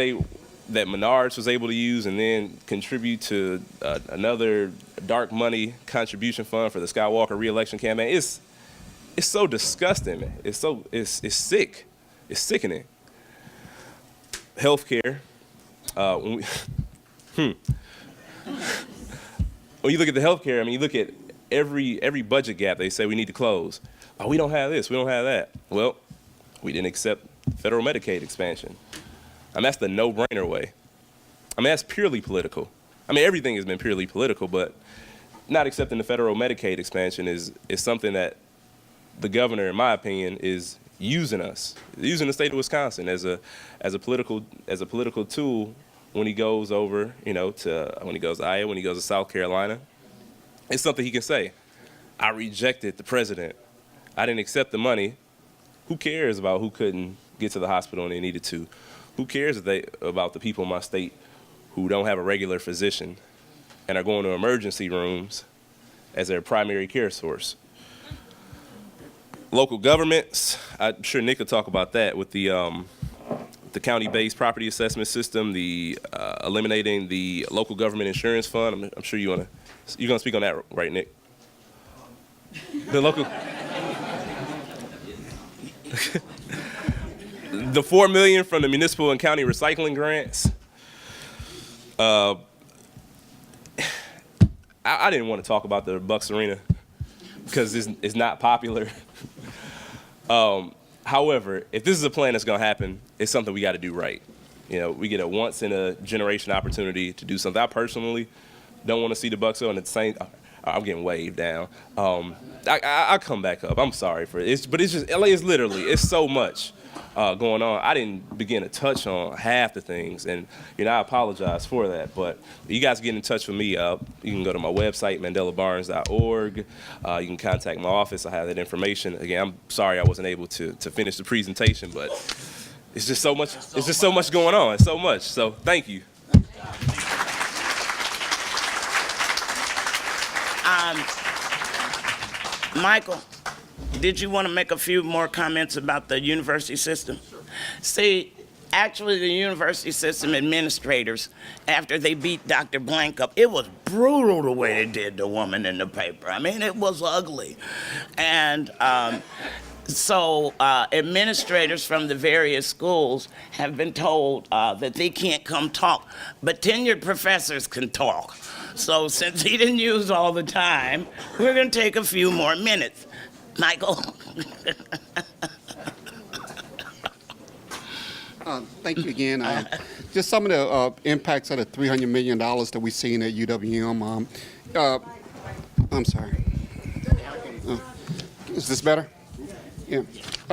that Menards was able to use and then contribute to another dark money contribution fund for the Skywalker re-election campaign. It's so disgusting, man. It's sick. It's sickening. Healthcare. When you look at the healthcare, I mean, you look at every budget gap they say we need to close. Oh, we don't have this, we don't have that. Well, we didn't accept federal Medicaid expansion. I mean, that's the no-brainer way. I mean, that's purely political. I mean, everything has been purely political, but not accepting the federal Medicaid expansion is something that the governor, in my opinion, is using the state of Wisconsin as a political tool when he goes over, when he goes to Iowa, when he goes to South Carolina. It's something he can say. I rejected the president. I didn't accept the money. Who cares about who couldn't get to the hospital when they needed to? Who cares about the people in my state who don't have a regular physician and are going to emergency rooms as their primary care source? Local governments, I'm sure Nick will talk about that with the county-based property assessment system, the eliminating the local government insurance fund. I'm sure you're gonna speak on that, right, Nick? The local. The $4 million from the municipal and county recycling grants. I didn't want to talk about the Bucks Arena because it's not popular. However, if this is a plan that's going to happen, it's something we got to do right. We get a once in a generation opportunity to do something. I personally don't want to see the Bucks on at the same. I'm getting waved down. I'll come back up. I'm sorry for it. But it's just LA is literally it's so much going on. I didn't begin to touch on half the things, and I apologize for that. But you guys get in touch with me. You can go to my website, mandelabarnes.org. You can contact my office. I have that information. Again, I'm sorry I wasn't able to finish the presentation, but it's just so much. It's just so much going on. It's so much. So thank you.
Michael, did you want to make a few more comments about the university system? Sure. See, actually the university system administrators, after they beat Dr. Blank up, it was brutal the way they did the woman in the paper. I mean, it was ugly. And so administrators from the various schools have been told that they can't come talk, but tenured professors can talk. So since he didn't use all the time, we're going to take a few more minutes. Michael.
Thank you again. Just some of the impacts of the $300 million that we've seen at UWM. I'm sorry. Is this better? Yeah.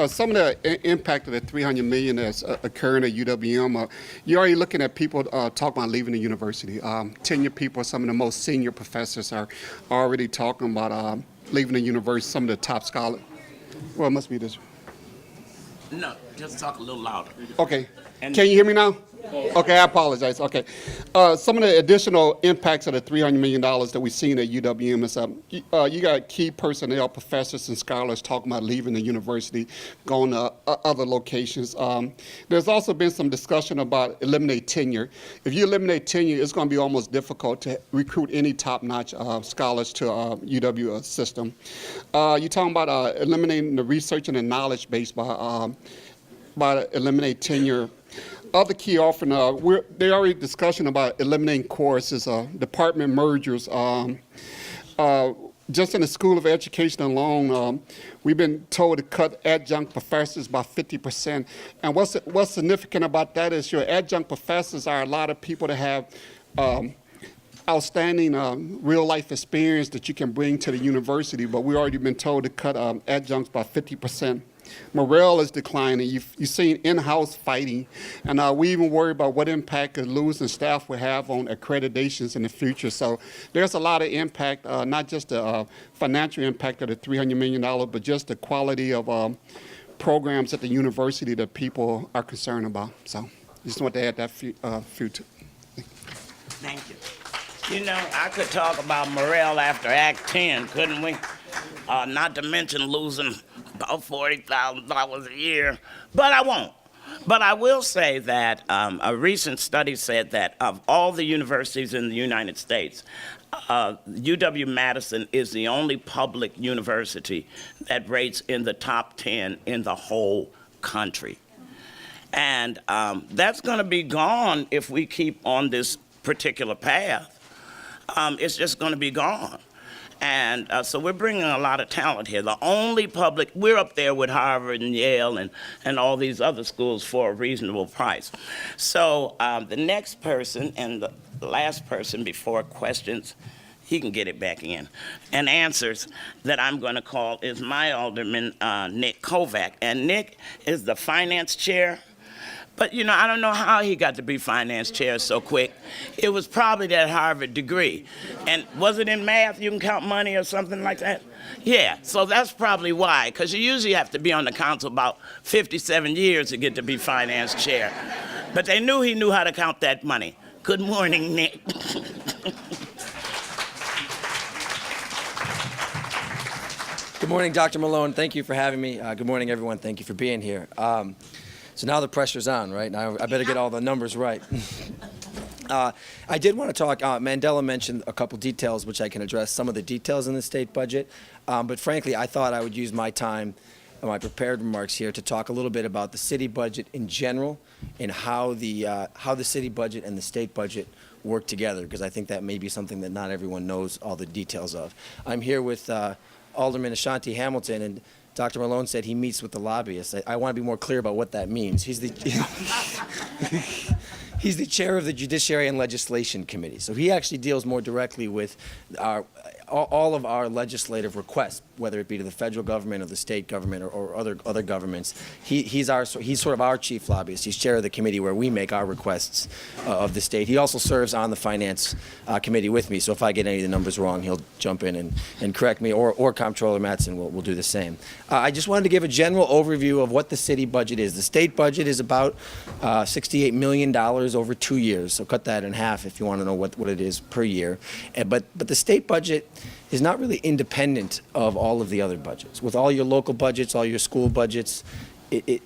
Some of the impact of the $300 million that's occurring at UWM, you're already looking at people talking about leaving the university. Tenured people, some of the most senior professors are already talking about leaving the university, some of the top scholars. Well, it must be this.
No, just talk a little louder.
Okay. Can you hear me now? Okay, I apologize. Okay. Some of the additional impacts of the $300 million that we've seen at UWM is you got key personnel, professors and scholars talking about leaving the university, going to other locations. There's also been some discussion about eliminate tenure. If you eliminate tenure, it's going to be almost difficult to recruit any top-notch scholars to UW system. You're talking about eliminating the research and the knowledge base by eliminate tenure. Other key offering, they already discussion about eliminating courses, department mergers. Just in the School of Education alone, we've been told to cut adjunct professors by 50%. And what's significant about that is your adjunct professors are a lot of people that have outstanding real-life experience that you can bring to the university, but we've already been told to cut adjuncts by 50%. Morale is declining. You've seen in-house fighting, and we even worry about what impact losing staff will have on accreditations in the future. So there's a lot of impact, not just the financial impact of the $300 million, but just the quality of programs at the university that people are concerned about. So Just want to add that few
Thank you. You know, I could talk about morale after Act 10, couldn't we? Not to mention losing about $40,000 a year, but I won't. But I will say that a recent study said that of all the universities in the United States, UW-Madison is the only public university that rates in the top 10 in the whole country. And that's going to be gone if we keep on this particular path. It's just going to be gone. And so we're bringing a lot of talent here. The only public, we're up there with Harvard and Yale and all these other schools for a reasonable price. So the next person and the last person before questions, he can get it back in, and answers that I'm going to call is my alderman, Nick Kovac. And Nick is the finance chair. But, you know, I don't know how he got to be finance chair so quick. It was probably that Harvard degree. And was it in math, you can count money or something like that? Yeah, so that's probably why, because you usually have to be on the council about 57 years to get to be finance chair. But they knew he knew how to count that money. Good morning, Nick.
Good morning, Dr. Malone. Thank you for having me. Good morning, everyone. Thank you for being here. So now the pressure's on, right? Now I better get all the numbers right. I did want to talk, Mandela mentioned a couple details which I can address, some of the details in the state budget. But frankly, I thought I would use my time, my prepared remarks here to talk a little bit about the city budget in general and how the city budget and the state budget work together, because I think that may be something that not everyone knows all the details of. I'm here with Alderman Ashanti Hamilton, and Dr. Malone said he meets with the lobbyists. I want to be more clear about what that means. He's the he's the chair of the Judiciary and Legislation Committee, so he actually deals more directly with all of our legislative requests, whether it be to the federal government or the state government or other governments. He's sort of our chief lobbyist. He's chair of the committee where we make our requests of the state. He also serves on the finance committee with me, so if I get any of the numbers wrong, he'll jump in and correct me, or Comptroller Mattson will do the same. I just wanted to give a general overview of what the city budget is. The state budget is about $68 million over 2 years, so cut that in half if you want to know what it is per year. But the state budget is not really independent of all of the other budgets. With all your local budgets, all your school budgets, it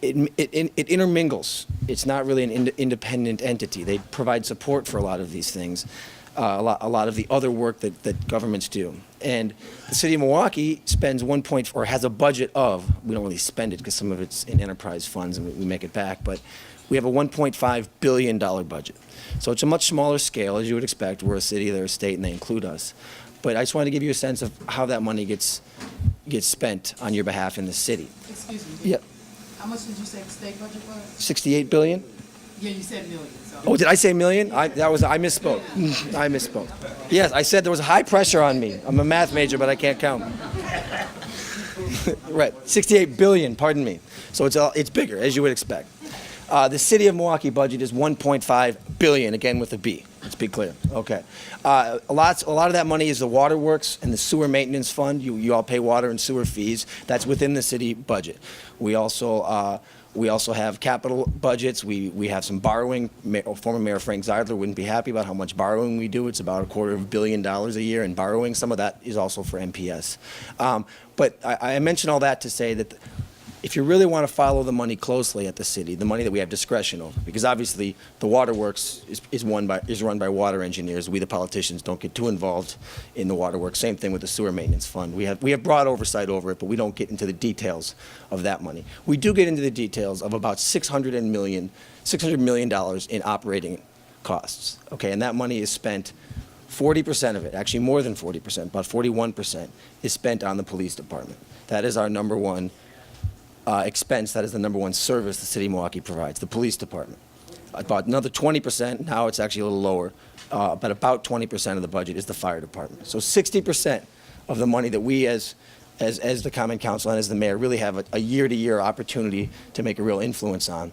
intermingles. It's not really an independent entity. They provide support for a lot of these things, a lot of the other work that governments do. And the city of Milwaukee spends has a budget of, we don't really spend it because some of it's in enterprise funds and we make it back, but we have a $1.5 billion budget. So it's a much smaller scale, as you would expect. We're a city, they're a state, and they include us. But I just wanted to give you a sense of how that money gets spent on your behalf in the city.
Excuse me.
Yeah.
How much did you say the state budget was?
$68 billion?
Yeah, you said million. So.
Oh, did I say million? I misspoke. I misspoke. Yes, I said there was high pressure on me. I'm a math major, but I can't count. Right, 68 billion, pardon me. So it's bigger, as you would expect. The city of Milwaukee budget is 1.5 billion, again with a B. Let's be clear. Okay. A lot of that money is the waterworks and the sewer maintenance fund. You all pay water and sewer fees. That's within the city budget. We also have capital budgets. We have some borrowing. Former Mayor Frank Zeidler wouldn't be happy about how much borrowing we do. It's about $250 million a year in borrowing. Some of that is also for MPS. But I mention all that to say that if you really want to follow the money closely at the city, the money that we have discretion over, because obviously the waterworks is run by water engineers. We, the politicians, don't get too involved in the waterworks. Same thing with the sewer maintenance fund. We have broad oversight over it, but we don't get into the details of that money. We do get into the details of about $600 million in operating costs. Okay, and that money is spent. 40% of it, actually more than 40%, about 41%, is spent on the police department. That is our number one expense. That is the number one service the city of Milwaukee provides, the police department. About another 20%, now it's actually a little lower, but about 20% of the budget is the fire department. So 60% of the money that we as the Common Council and as the mayor really have a year-to-year opportunity to make a real influence on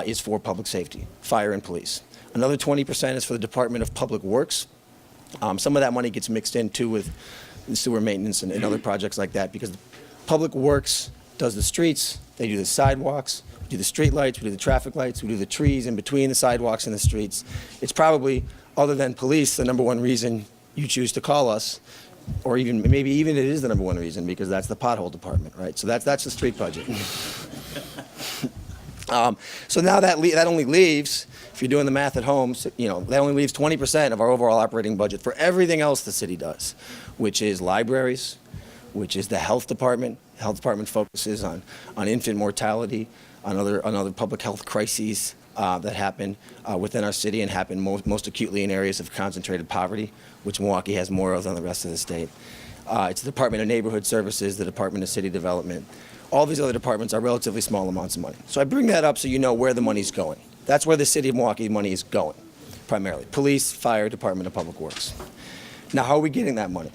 is for public safety, fire and police. Another 20% is for the Department of Public Works. Some of that money gets mixed in too with the sewer maintenance and other projects like that, because Public Works does the streets, They do the sidewalks, we do the street lights, we do the traffic lights, we do the trees in between the sidewalks and the streets. It's probably, other than police, the number one reason you choose to call us, or maybe even it is the number one reason, because that's the pothole department, right? So that's the street budget. So now that only leaves, if you're doing the math at home, that only leaves 20% of our overall operating budget for everything else the city does, which is libraries, which is the health department. The health department focuses on infant mortality, on other public health crises that happen within our city and happen most acutely in areas of concentrated poverty, which Milwaukee has more of than the rest of the state. It's the Department of Neighborhood Services, the Department of City Development. All these other departments are relatively small amounts of money. So I bring that up so you know where the money's going. That's where the city of Milwaukee money is going, primarily. Police, fire, Department of Public Works. Now, how are we getting that money?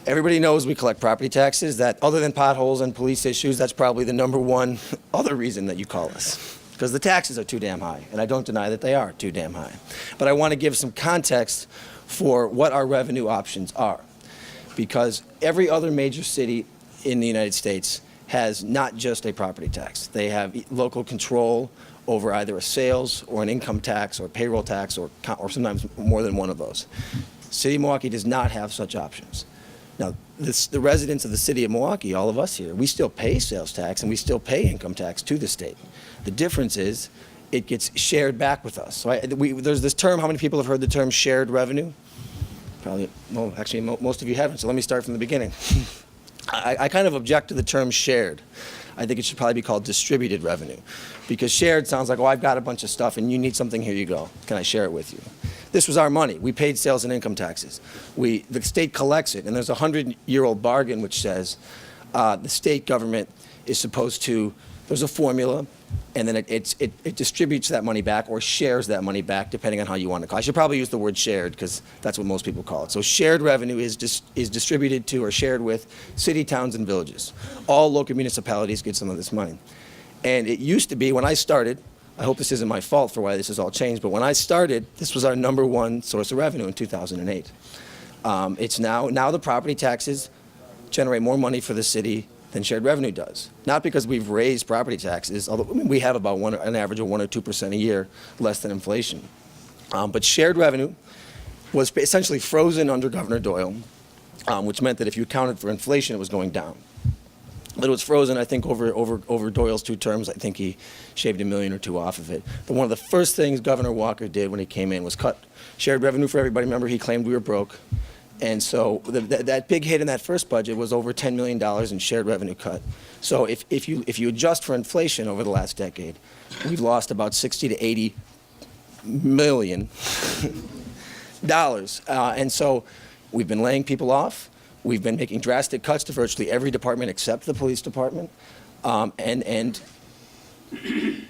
Everybody knows we collect property taxes. That, other than potholes and police issues, that's probably the number one other reason that you call us. Because the taxes are too damn high, and I don't deny that they are too damn high. But I want to give some context for what our revenue options are. Because every other major city in the United States has not just a property tax. They have local control over either a sales or an income tax or payroll tax or sometimes more than one of those. City of Milwaukee does not have such options. Now, the residents of the city of Milwaukee, all of us here, we still pay sales tax and we still pay income tax to the state. The difference is it gets shared back with us. So there's this term, how many people have heard the term shared revenue? Probably, well, actually, most of you haven't, so let me start from the beginning. I kind of object to the term shared. I think it should probably be called distributed revenue, because shared sounds like, oh, I've got a bunch of stuff and you need something, here you go. Can I share it with you? This was our money. We paid sales and income taxes. The state collects it, and there's a 100-year-old bargain which says the state government is supposed to, there's a formula, and then it distributes that money back or shares that money back, depending on how you want to call it. I should probably use the word shared, because that's what most people call it. So shared revenue is distributed to or shared with city, towns, and villages. All local municipalities get some of this money. And it used to be, when I started, I hope this isn't my fault for why this has all changed, but when I started, this was our number one source of revenue in 2008. It's now the property taxes generate more money for the city than shared revenue does. Not because we've raised property taxes, although we have about an average of 1 or 2% a year, less than inflation. But shared revenue was essentially frozen under Governor Doyle, which meant that if you accounted for inflation, it was going down. But it was frozen, I think, over Doyle's 2 terms. I think he shaved $1 million or $2 million off of it. But one of the first things Governor Walker did when he came in was cut shared revenue for everybody. Remember, he claimed we were broke. And so that big hit in that first budget was over $10 million in shared revenue cut. So if you adjust for inflation over the last decade, we've lost about $60 to $80 million dollars. And so we've been laying people off. We've been making drastic cuts to virtually every department except the police department. And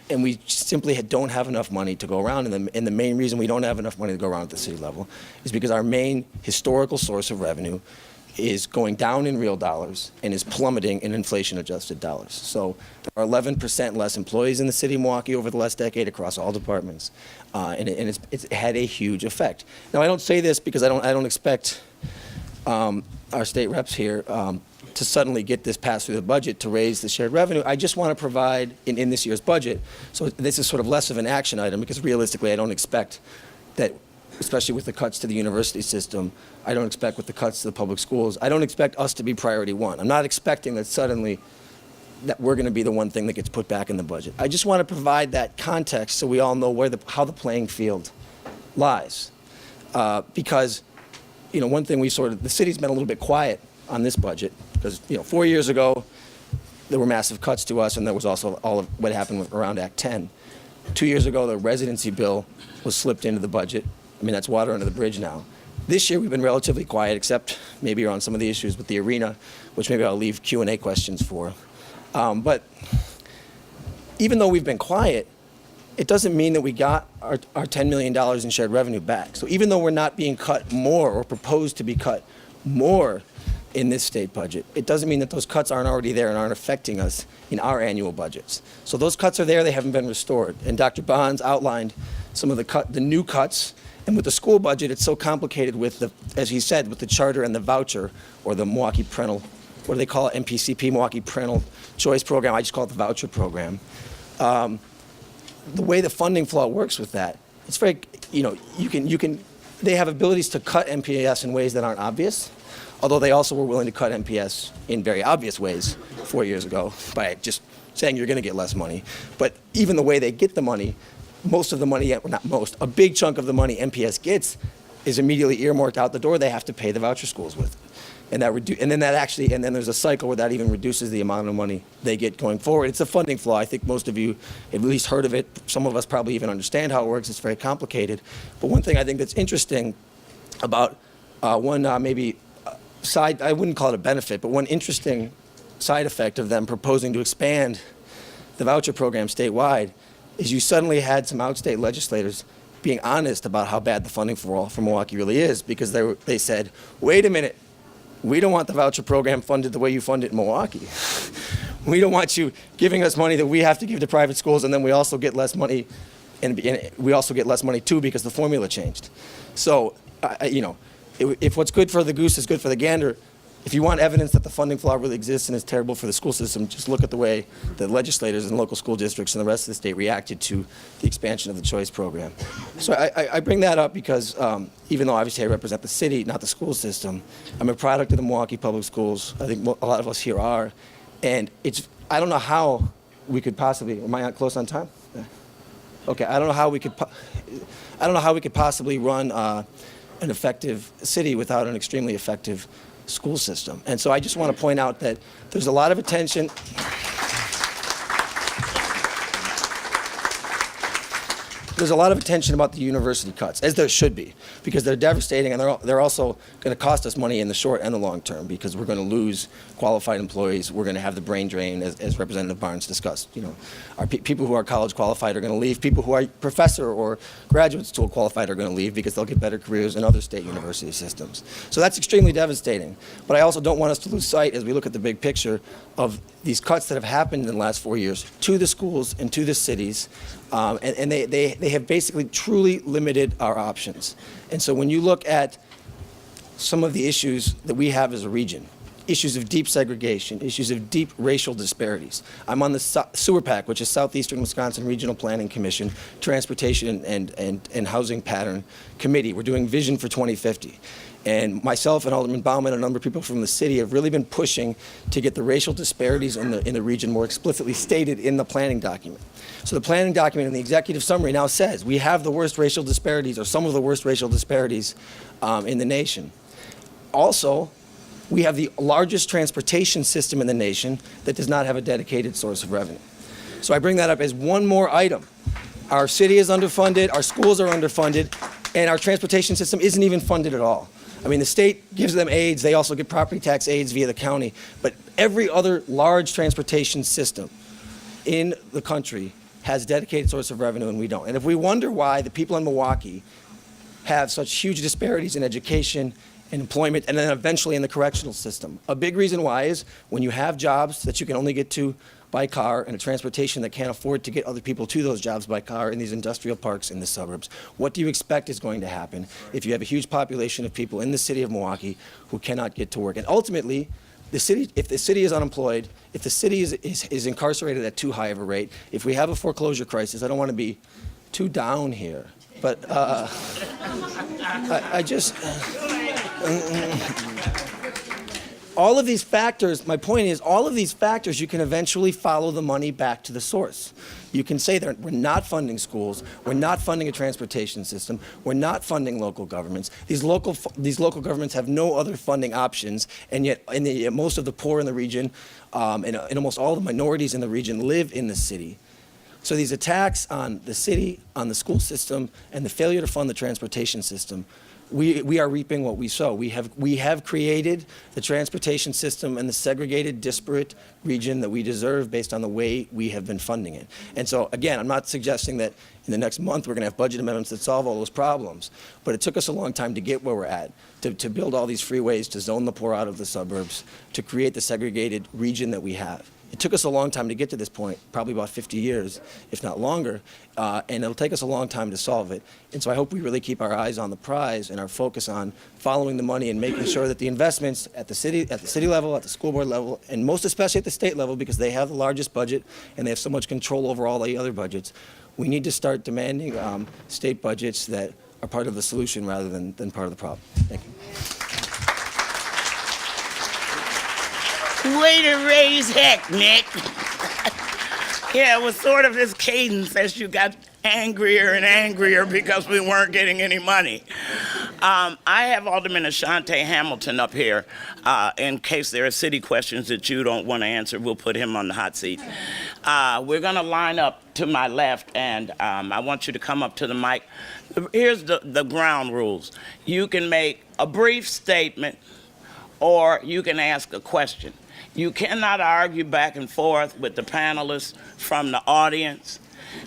we simply don't have enough money to go around. And the main reason we don't have enough money to go around at the city level is because our main historical source of revenue is going down in real dollars and is plummeting in inflation-adjusted dollars. So there are 11% less employees in the city of Milwaukee over the last decade across all departments, and it's had a huge effect. Now, I don't say this because I don't expect our state reps here to suddenly get this passed through the budget to raise the shared revenue. I just want to provide in this year's budget, so this is sort of less of an action item, because realistically I don't expect that, especially with the cuts to the university system, I don't expect with the cuts to the public schools, I don't expect us to be priority one. I'm not expecting that suddenly that we're going to be the one thing that gets put back in the budget. I just want to provide that context so we all know how the playing field lies. Because, one thing the city's been a little bit quiet on this budget, because 4 years ago there were massive cuts to us, and there was also all of what happened around Act 10. 2 years ago the residency bill was slipped into the budget. I mean, that's water under the bridge now. This year we've been relatively quiet, except maybe on some of the issues with the arena, which maybe I'll leave Q&A questions for. But even though we've been quiet, it doesn't mean that we got our $10 million in shared revenue back. So even though we're not being cut more or proposed to be cut more in this state budget, it doesn't mean that those cuts aren't already there and aren't affecting us in our annual budgets. So those cuts are there, they haven't been restored. And Dr. Bonds outlined some of the new cuts. And with the school budget, it's so complicated with as he said, with the charter and the voucher, or the Milwaukee Parental what do they call it, MPCP, Milwaukee Parental Choice Program. I just call it the voucher program. The way the funding flow works with that, it's very, they have abilities to cut MPS in ways that aren't obvious, although they also were willing to cut MPS in very obvious ways 4 years ago by just saying you're going to get less money. But even the way they get the money, most of the money, well, not most, a big chunk of the money MPS gets is immediately earmarked out the door they have to pay the voucher schools with. And then there's a cycle where that even reduces the amount of money they get going forward. It's a funding flaw. I think most of you have at least heard of it. Some of us probably even understand how it works. It's very complicated. But one thing I think that's interesting about side, I wouldn't call it a benefit, but one interesting side effect of them proposing to expand the voucher program statewide is you suddenly had some outstate legislators being honest about how bad the funding for Milwaukee really is, because they said, wait a minute, we don't want the voucher program funded the way you fund it in Milwaukee. We don't want you giving us money that we have to give to private schools, and then we also get less money, and we also get less money too because the formula changed. So, if what's good for the goose is good for the gander, if you want evidence that the funding flaw really exists and is terrible for the school system, just look at the way the legislators in local school districts and the rest of the state reacted to the expansion of the choice program. So I bring that up because even though obviously I represent the city, not the school system, I'm a product of the Milwaukee Public Schools. I think a lot of us here are. And I don't know how we could possibly, am I not close on time? Okay, I don't know how we could possibly run an effective city without an extremely effective school system. And so I just want to point out that there's a lot of attention. There's a lot of attention about the university cuts, as there should be, because they're devastating, and they're also going to cost us money in the short and the long term, because we're going to lose qualified employees. We're going to have the brain drain, as Representative Barnes discussed. Our people who are college qualified are going to leave. People who are professor or graduate school qualified are going to leave because they'll get better careers in other state university systems. So that's extremely devastating. But I also don't want us to lose sight, as we look at the big picture, of these cuts that have happened in the last 4 years to the schools and to the cities. And they have basically truly limited our options. And so when you look at some of the issues that we have as a region, issues of deep segregation, issues of deep racial disparities. I'm on the Sewer PAC, which is Southeastern Wisconsin Regional Planning Commission, Transportation and Housing Pattern Committee. We're doing Vision for 2050. And myself and Alderman Bauman and a number of people from the city have really been pushing to get the racial disparities in the region more explicitly stated in the planning document. So the planning document in the executive summary now says we have the worst racial disparities, or some of the worst racial disparities in the nation. Also, we have the largest transportation system in the nation that does not have a dedicated source of revenue. So I bring that up as one more item. Our city is underfunded, our schools are underfunded, and our transportation system isn't even funded at all. I mean, the state gives them aids. They also get property tax aids via the county. But every other large transportation system in the country has a dedicated source of revenue, and we don't. And if we wonder why the people in Milwaukee have such huge disparities in education and employment, and then eventually in the correctional system, a big reason why is when you have jobs that you can only get to by car and a transportation that can't afford to get other people to those jobs by car in these industrial parks in the suburbs. What do you expect is going to happen if you have a huge population of people in the city of Milwaukee who cannot get to work? And ultimately, if the city is unemployed, if the city is incarcerated at too high of a rate, if we have a foreclosure crisis, I don't want to be too down here, but I just... all of these factors, my point is, all of these factors, you can eventually follow the money back to the source. You can say that we're not funding schools, we're not funding a transportation system, we're not funding local governments. These local governments have no other funding options, and yet most of the poor in the region and almost all the minorities in the region live in the city. So these attacks on the city, on the school system, and the failure to fund the transportation system, we are reaping what we sow. We have created the transportation system and the segregated, disparate region that we deserve based on the way we have been funding it. And so, again, I'm not suggesting that In the next month, we're going to have budget amendments that solve all those problems. But it took us a long time to get where we're at, to build all these freeways, to zone the poor out of the suburbs, to create the segregated region that we have. It took us a long time to get to this point, probably about 50 years, if not longer, and it'll take us a long time to solve it. And so I hope we really keep our eyes on the prize and our focus on following the money and making sure that the investments at the city level, at the school board level, and most especially at the state level, because they have the largest budget and they have so much control over all the other budgets, we need to start demanding state budgets that are part of the solution rather than part of the problem. Thank you.
Way to raise heck, Nick. Yeah, it was sort of his cadence as you got angrier and angrier because we weren't getting any money. I have Alderman Ashante Hamilton up here. In case there are city questions that you don't want to answer, we'll put him on the hot seat. We're going to line up to my left, and I want you to come up to the mic. Here's the ground rules. You can make a brief statement, or you can ask a question. You cannot argue back and forth with the panelists from the audience,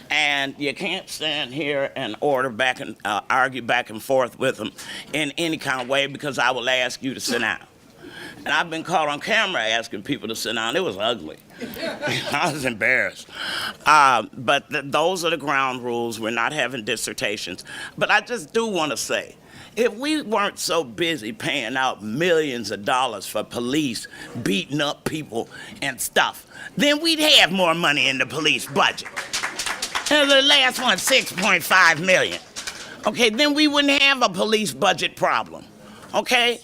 and you can't stand here and argue back and forth with them in any kind of way, because I will ask you to sit down. And I've been caught on camera asking people to sit down. It was ugly. I was embarrassed. But those are the ground rules. We're not having dissertations. But I just do want to say, if we weren't so busy paying out millions of dollars for police beating up people and stuff, then we'd have more money in the police budget. And the last one, $6.5 million. Okay, then we wouldn't have a police budget problem. Okay?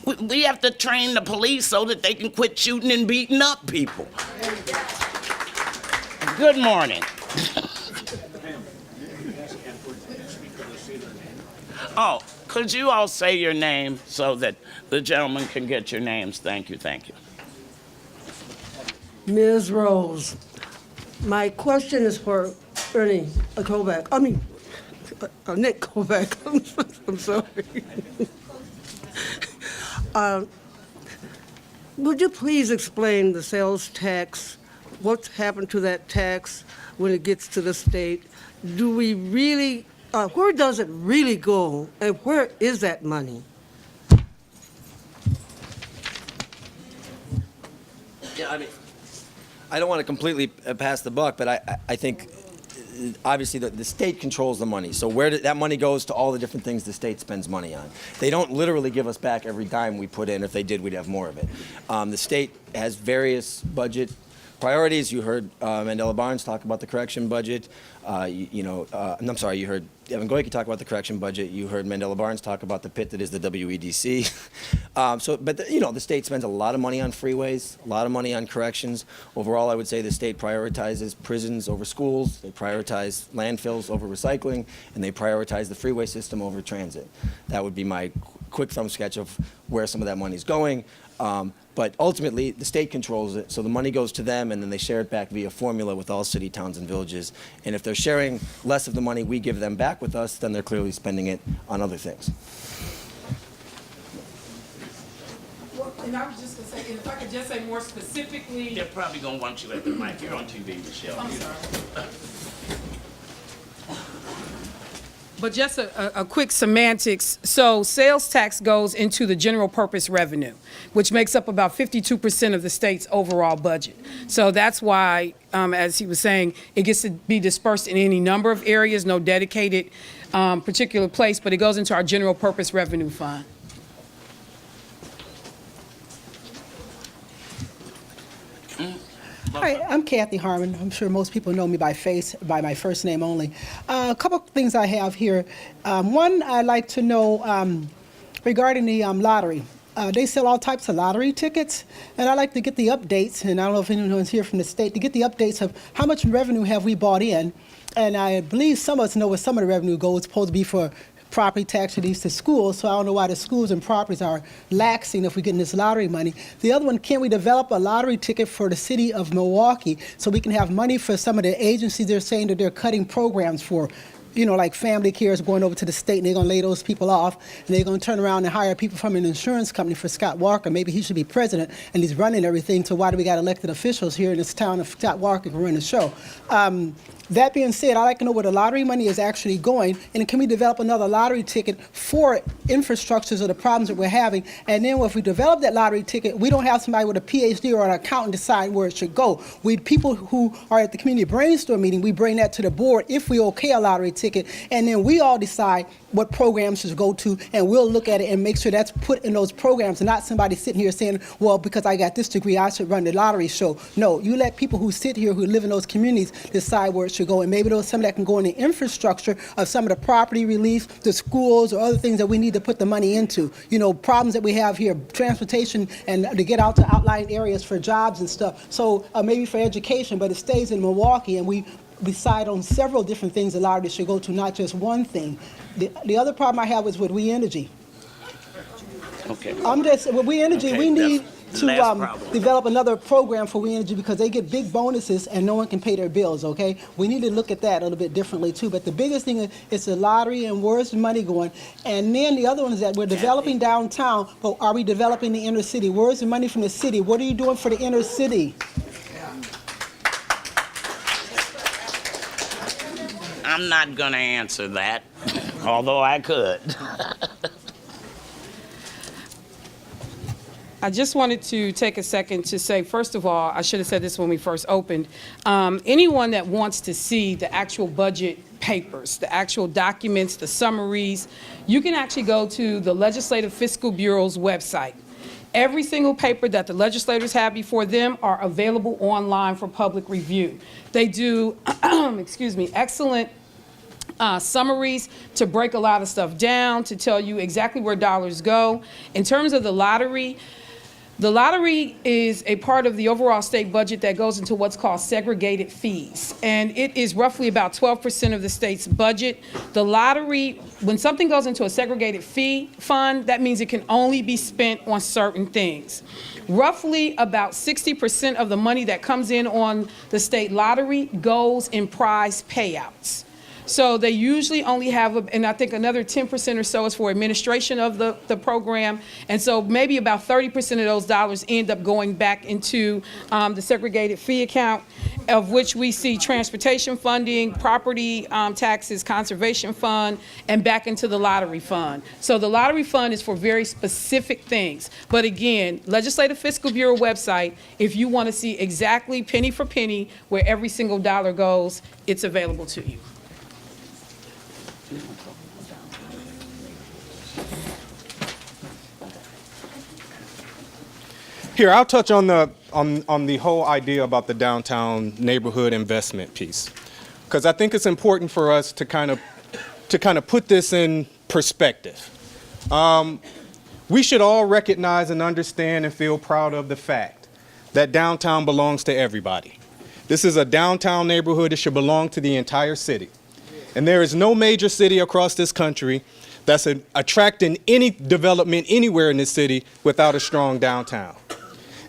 We have to train the police so that they can quit shooting and beating up people. Good morning. Oh, could you all say your name so that the gentleman can get your names? Thank you, thank you.
Ms. Rose, my question is for Ernie Kovac. I mean, Nick Kovac. I'm sorry. Would you please explain the sales tax? What's happened to that tax when it gets to the state? Do we really, where does it really go, and where is that money?
Yeah, I mean, I don't want to completely pass the buck, but I think obviously the state controls the money. So that money goes to all the different things the state spends money on. They don't literally give us back every dime we put in. If they did, we'd have more of it. The state has various budget priorities. You heard Mandela Barnes talk about the correction budget. I'm sorry, you heard Evan Goyke talk about the correction budget. You heard Mandela Barnes talk about the pit that is the WEDC. The state spends a lot of money on freeways, a lot of money on corrections. Overall, I would say the state prioritizes prisons over schools. They prioritize landfills over recycling, and they prioritize the freeway system over transit. That would be my quick thumb sketch of where some of that money is going. But ultimately, the state controls it, so the money goes to them, and then they share it back via formula with all city, towns, and villages. And if they're sharing less of the money we give them back with us, then they're clearly spending it on other things.
Well, and I was just going to say, and if I could just say more specifically.
They're probably going to want you at the mic. You're on TV, Michelle.
I'm sorry. But just a quick semantics. So sales tax goes into the general purpose revenue, which makes up about 52% of the state's overall budget. So that's why, as he was saying, it gets to be dispersed in any number of areas, no dedicated particular place, but it goes into our general purpose revenue fund.
Hi, I'm Kathy Harmon. I'm sure most people know me by my first name only. A couple of things I have here. One, I'd like to know regarding the lottery. They sell all types of lottery tickets, and I'd like to get the updates, and I don't know if anyone's here from the state, to get the updates of how much revenue have we bought in. And I believe some of us know what some of the revenue goes. It's supposed to be for property tax relief to schools, so I don't know why the schools and properties are laxing if we're getting this lottery money. The other one, can we develop a lottery ticket for the city of Milwaukee so we can have money for some of the agencies they're saying that they're cutting programs for? Like family care is going over to the state, and they're going to lay those people off, and they're going to turn around and hire people from an insurance company for Scott Walker. Maybe he should be president, and he's running everything, so why do we got elected officials here in this town if Scott Walker can run the show? That being said, I'd like to know where the lottery money is actually going, and can we develop another lottery ticket for infrastructures of the problems that we're having? And then if we develop that lottery ticket, we don't have somebody with a PhD or an accountant decide where it should go. People who are at the community brainstorm meeting, we bring that to the board if we okay a lottery ticket, and then we all decide what programs should go to, and we'll look at it and make sure that's put in those programs, and not somebody sitting here saying, well, because I got this degree, I should run the lottery show. No, you let people who sit here, who live in those communities, decide where it should go, and maybe there's some that can go in the infrastructure of some of the property relief, the schools, or other things that we need to put the money into. You know, problems that we have here, transportation, and to get out to outlying areas for jobs and stuff. So maybe for education, but it stays in Milwaukee, and we decide on several different things the lottery should go to, not just one thing. The other problem I have is with We Energy.
Okay.
With We Energy,
Okay,
we need
that's
to
the last problem.
develop another program for We Energy because they get big bonuses and no one can pay their bills, okay? We need to look at that a little bit differently too. But the biggest thing is the lottery and where's the money going? And then the other one is that we're developing downtown, but are we developing the inner city? Where's the money from the city? What are you doing for the inner city?
I'm not going to answer that, although I could.
I just wanted to take a second to say, first of all, I should have said this when we first opened. Anyone that wants to see the actual budget papers, the actual documents, the summaries, you can actually go to the Legislative Fiscal Bureau's website. Every single paper that the legislators have before them are available online for public review. They do, excellent summaries to break a lot of stuff down, to tell you exactly where dollars go. In terms of the lottery is a part of the overall state budget that goes into what's called segregated fees. And it is roughly about 12% of the state's budget. The lottery, when something goes into a segregated fee fund, that means it can only be spent on certain things. Roughly about 60% of the money that comes in on the state lottery goes in prize payouts. So they usually only have, and I think another 10% or so is for administration of the program. And so maybe about 30% of those dollars end up going back into the segregated fee account, of which we see transportation funding, property taxes, conservation fund, and back into the lottery fund. So the lottery fund is for very specific things. But again, Legislative Fiscal Bureau website, if you want to see exactly penny for penny where every single dollar goes, it's available to you.
Here, I'll touch on the whole idea about the downtown neighborhood investment piece, because I think it's important for us to kind of put this in perspective. We should all recognize and understand and feel proud of the fact that downtown belongs to everybody. This is a downtown neighborhood that should belong to the entire city. And there is no major city across this country that's attracting any development anywhere in this city without a strong downtown.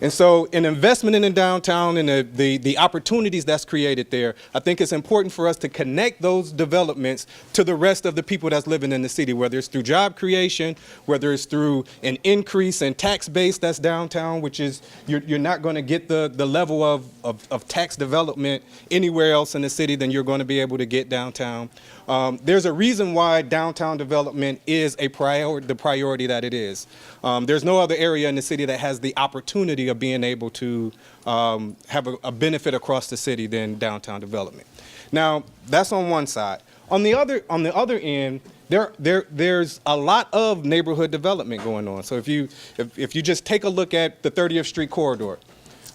And so an investment in the downtown and the opportunities that's created there, I think it's important for us to connect those developments to the rest of the people that's living in the city, whether it's through job creation, whether it's through an increase in tax base that's downtown, which is you're not going to get the level of tax development anywhere else in the city than you're going to be able to get downtown. There's a reason why downtown development is the priority that it is. There's no other area in the city that has the opportunity of being able to have a benefit across the city than downtown development. Now, that's on one side. On the other end, there's a lot of neighborhood development going on. So if you just take a look at the 30th Street corridor,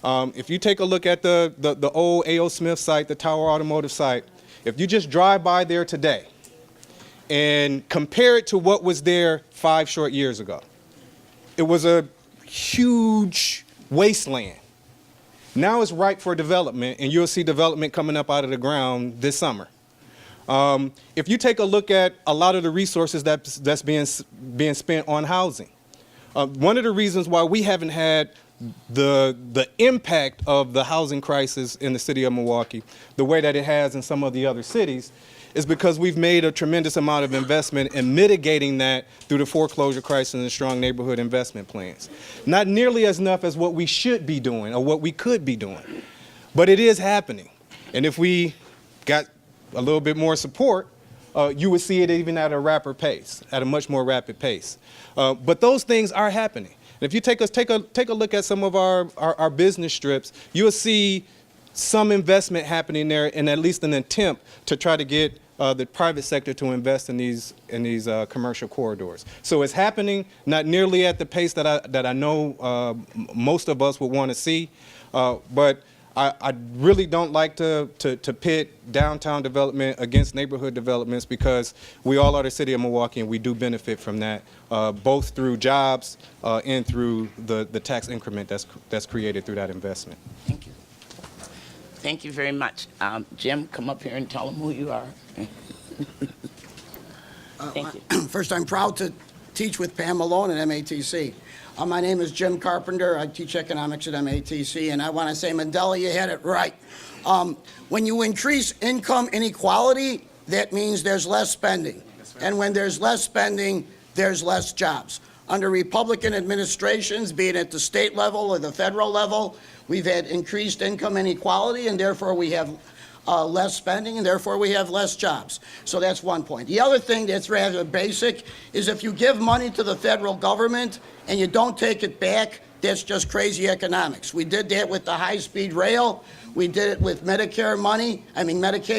if you take a look at the old A.O. Smith site, the Tower Automotive site, if you just drive by there today and compare it to what was there 5 short years ago, it was a huge wasteland. Now it's ripe for development, and you'll see development coming up out of the ground this summer. If you take a look at a lot of the resources that's being spent on housing, one of the reasons why we haven't had the impact of the housing crisis in the city of Milwaukee the way that it has in some of the other cities is because we've made a tremendous amount of investment in mitigating that through the foreclosure crisis and strong neighborhood investment plans. Not nearly as enough as what we should be doing or what we could be doing, but it is happening. And if we got a little bit more support, you would see it even at a much more rapid pace. But those things are happening. And if you take a look at some of our business strips, you'll see some investment happening there, and at least an attempt to try to get the private sector to invest in these commercial corridors. So it's happening, not nearly at the pace that I know most of us would want to see, but I really don't like to pit downtown development against neighborhood developments, because we all are the city of Milwaukee and we do benefit from that, both through jobs and through the tax increment that's created through that investment.
Thank you. Thank you very much. Jim, come up here and tell them who you are. Thank you.
First, I'm proud to teach with Pam Malone at MATC. My name is Jim Carpenter. I teach economics at MATC, and I want to say, Mandela, you had it right. When you increase income inequality, that means there's less spending. And when there's less spending, there's less jobs. Under Republican administrations, be it at the state level or the federal level, we've had increased income inequality, and therefore we have less spending, and therefore we have less jobs. So that's one point. The other thing that's rather basic is if you give money to the federal government and you don't take it back, that's just crazy economics. We did that with the high-speed rail. We did it with Medicaid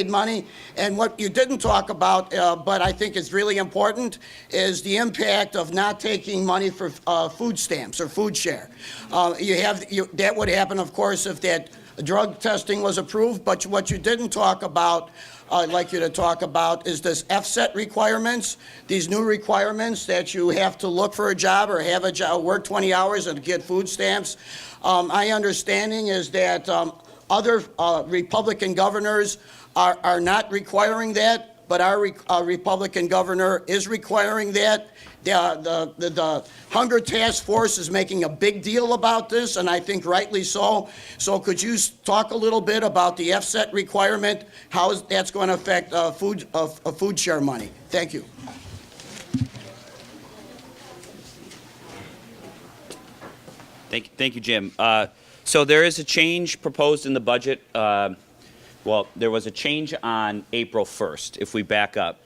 money. And what you didn't talk about, but I think is really important, is the impact of not taking money for food stamps or food share. That would happen, of course, if that drug testing was approved. But what you didn't talk about, I'd like you to talk about, is this FSET requirements, these new requirements that you have to look for a job or have a job, work 20 hours and get food stamps. My understanding is that other Republican governors are not requiring that, but our Republican governor is requiring that. The Hunger Task Force is making a big deal about this, and I think rightly so. So could you talk a little bit about the FSET requirement, how that's going to affect food share money? Thank you.
Thank you, Jim. So there is a change proposed in the budget. Well, there was a change on April 1st, if we back up.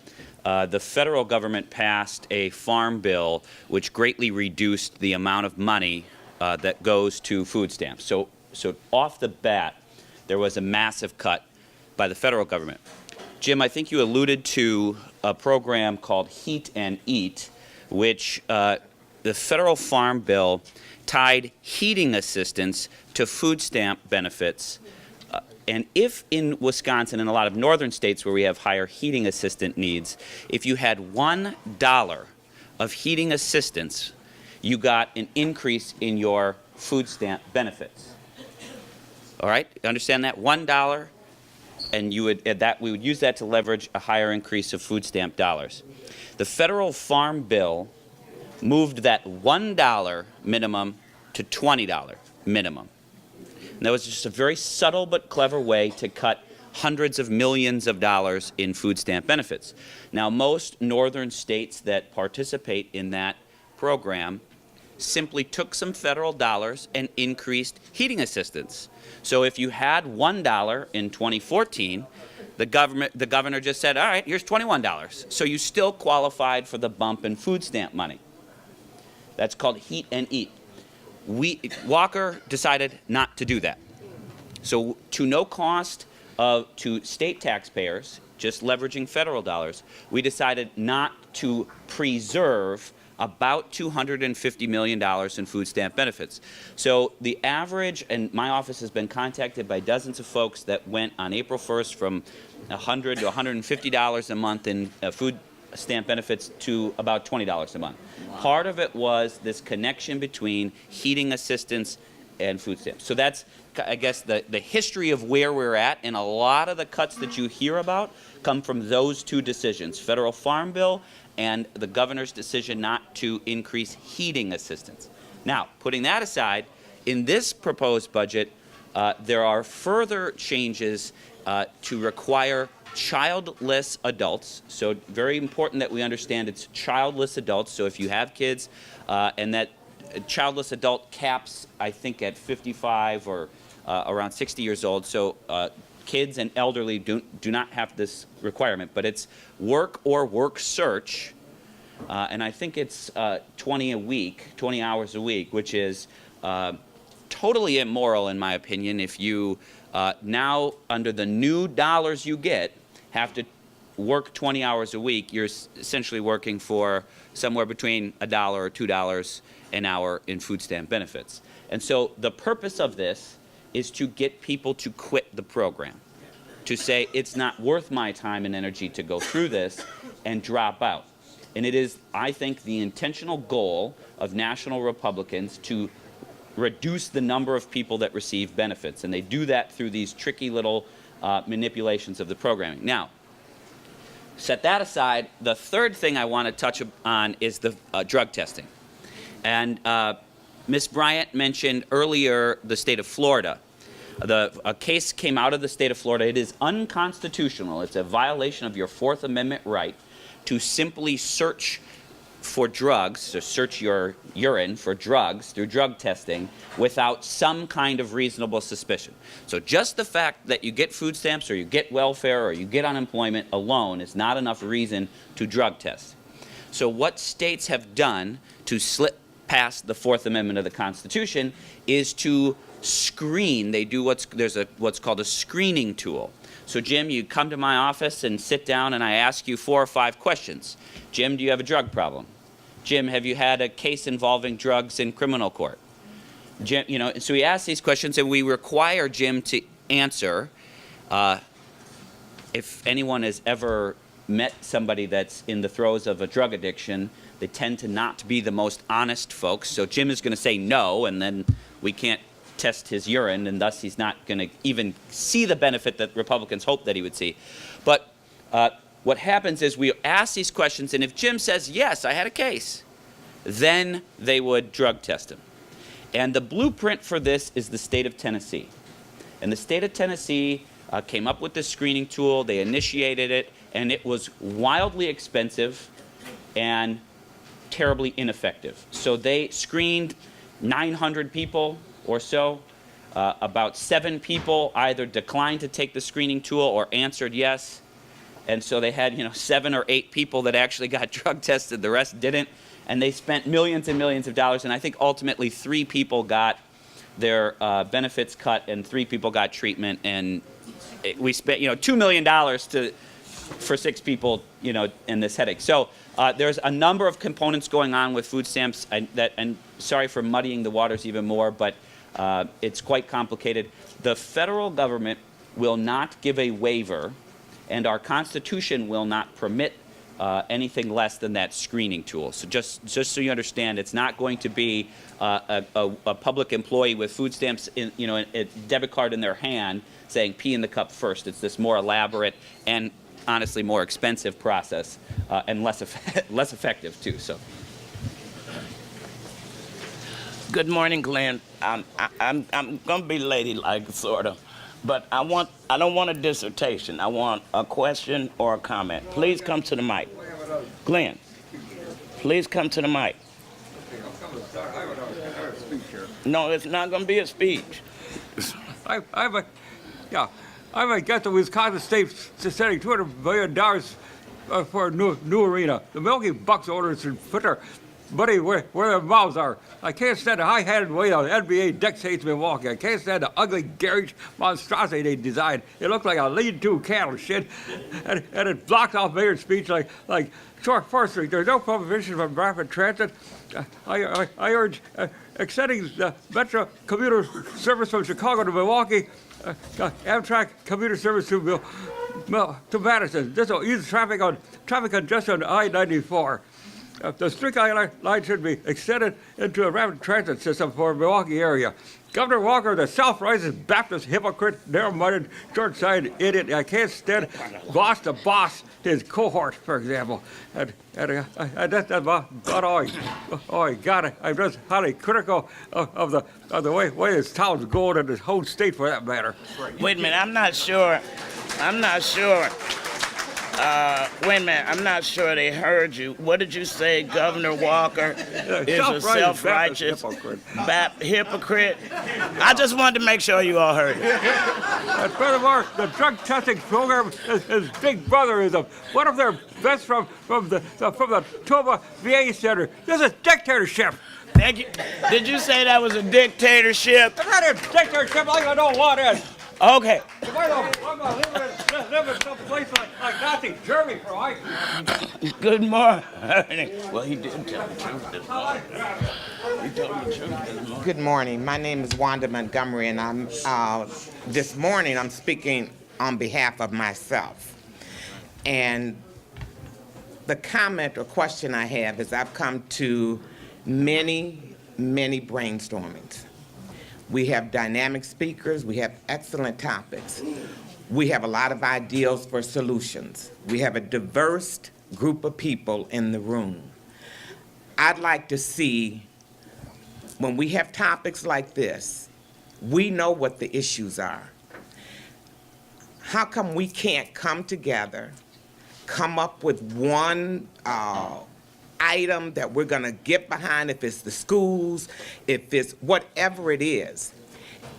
The federal government passed a farm bill which greatly reduced the amount of money that goes to food stamps. So off the bat, there was a massive cut by the federal government. Jim, I think you alluded to a program called Heat and Eat, which the federal farm bill tied heating assistance to food stamp benefits. And if in Wisconsin and a lot of northern states where we have higher heating assistant needs, if you had $1 of heating assistance, you got an increase in your food stamp benefits. All right? Understand that? $1, and we would use that to leverage a higher increase of food stamp dollars. The federal farm bill moved that $1 minimum to $20 minimum. And that was just a very subtle but clever way to cut hundreds of millions of dollars in food stamp benefits. Now, most northern states that participate in that program simply took some federal dollars and increased heating assistance. So if you had $1 in 2014, the governor just said, all right, here's $21. So you still qualified for the bump in food stamp money. That's called Heat and Eat. Walker decided not to do that. So to no cost to state taxpayers, just leveraging federal dollars, we decided not to preserve about $250 million in food stamp benefits. So the average, and my office has been contacted by dozens of folks that went on April 1st from $100 to $150 a month in food stamp benefits to about $20 a month. Wow. Part of it was this connection between heating assistance and food stamps. So that's, I guess, the history of where we're at, and a lot of the cuts that you hear about come from those two decisions, federal farm bill and the governor's decision not to increase heating assistance. Now, putting that aside, in this proposed budget, there are further changes to require childless adults. So very important that we understand it's childless adults. So if you have kids, and that childless adult caps, I think, at 55 or around 60 years old. So kids and elderly do not have this requirement, but it's work or work search, and I think it's 20 hours a week, which is totally immoral in my opinion if you now, under the new dollars you get, have to work 20 hours a week. You're essentially working for somewhere between $1 or $2 an hour in food stamp benefits. And so the purpose of this is to get people to quit the program, to say it's not worth my time and energy to go through this and drop out. And it is, I think, the intentional goal of national Republicans to reduce the number of people that receive benefits. And they do that through these tricky little manipulations of the programming. Now, set that aside, the third thing I want to touch on is the drug testing. And Ms. Bryant mentioned earlier the state of Florida. A case came out of the state of Florida. It is unconstitutional. It's a violation of your Fourth Amendment right to simply search for drugs, to search your urine for drugs through drug testing without some kind of reasonable suspicion. So just the fact that you get food stamps or you get welfare or you get unemployment alone is not enough reason to drug test. So what states have done to slip past the Fourth Amendment of the Constitution is to screen. They do what's called a screening tool. So Jim, you come to my office and sit down and I ask you 4 or 5 questions. Jim, do you have a drug problem? Jim, have you had a case involving drugs in criminal court? Jim, so we ask these questions and we require Jim to answer. If anyone has ever met somebody that's in the throes of a drug addiction, they tend to not be the most honest folks. So Jim is going to say no, and then we can't test his urine, and thus he's not going to even see the benefit that Republicans hope that he would see. But what happens is we ask these questions, and if Jim says, yes, I had a case, then they would drug test him. And the blueprint for this is the state of Tennessee. And the state of Tennessee came up with this screening tool. They initiated it, and it was wildly expensive and terribly ineffective. So they screened 900 people or so. About 7 people either declined to take the screening tool or answered yes. And so they had, 7 or 8 people that actually got drug tested. The rest didn't. And they spent millions and millions of dollars. And I think ultimately 3 people got their benefits cut and 3 people got treatment. And we spent, $2 million for 6 people, in this headache. So there's a number of components going on with food stamps and sorry for muddying the waters even more, but it's quite complicated. The federal government will not give a waiver, and our Constitution will not permit anything less than that screening tool. So just so you understand, it's not going to be a public employee with food stamps, a debit card in their hand saying pee in the cup first. It's this more elaborate and honestly more expensive process and less effective too. So.
Good morning, Glenn. I'm going to be ladylike, sort of, but I don't want a dissertation. I want a question or a comment. Please come to the mic. Glenn, please come to the mic. No, it's not going to be a speech.
I'm against the Wisconsin State setting $200 million for a new arena. The Milwaukee Bucks owners should put their money where their mouths are. I can't stand the high-handed way the NBA dictates Milwaukee. I can't stand the ugly, garish monstrosity they designed. It looks like a lean-to cattle shed, and it blocks off Mayor's speech like short Fourth Street. There's no prohibition from rapid transit. I urge extending the Metro commuter service from Chicago to Milwaukee, Amtrak commuter service to Madison. This will ease traffic congestion on I-94. The streetcar line should be extended into a rapid transit system for the Milwaukee area. Governor Walker, the self-righteous Baptist hypocrite, narrow-minded, short-sighted idiot. I can't stand boss to boss his cohort, for example. And that's about all I got. I'm just highly critical of the way this town's going and this whole state, for that matter.
Wait a minute, I'm not sure. Wait a minute, I'm not sure they heard you. What did you say, Governor Walker is a self-righteous hypocrite? I just wanted to make sure you all heard it.
And furthermore, the drug testing program, his big brother is one of their vets from the Toba VA Center. This is dictatorship.
Thank you. Did you say that was a dictatorship?
It's not a dictatorship like I don't want it.
Okay.
If I don't, I'm going to live in some place like Nazi Germany for life.
Good morning. Well, he did tell the truth this morning. He told the truth this morning.
Good morning. My name is Wanda Montgomery, and I'm this morning I'm speaking on behalf of myself. And the comment or question I have is I've come to many brainstormings. We have dynamic speakers. We have excellent topics. We have a lot of ideas for solutions. We have a diverse group of people in the room. I'd like to see, when we have topics like this, we know what the issues are. How come we can't come together, come up with one item that we're going to get behind, if it's the schools, if it's whatever it is,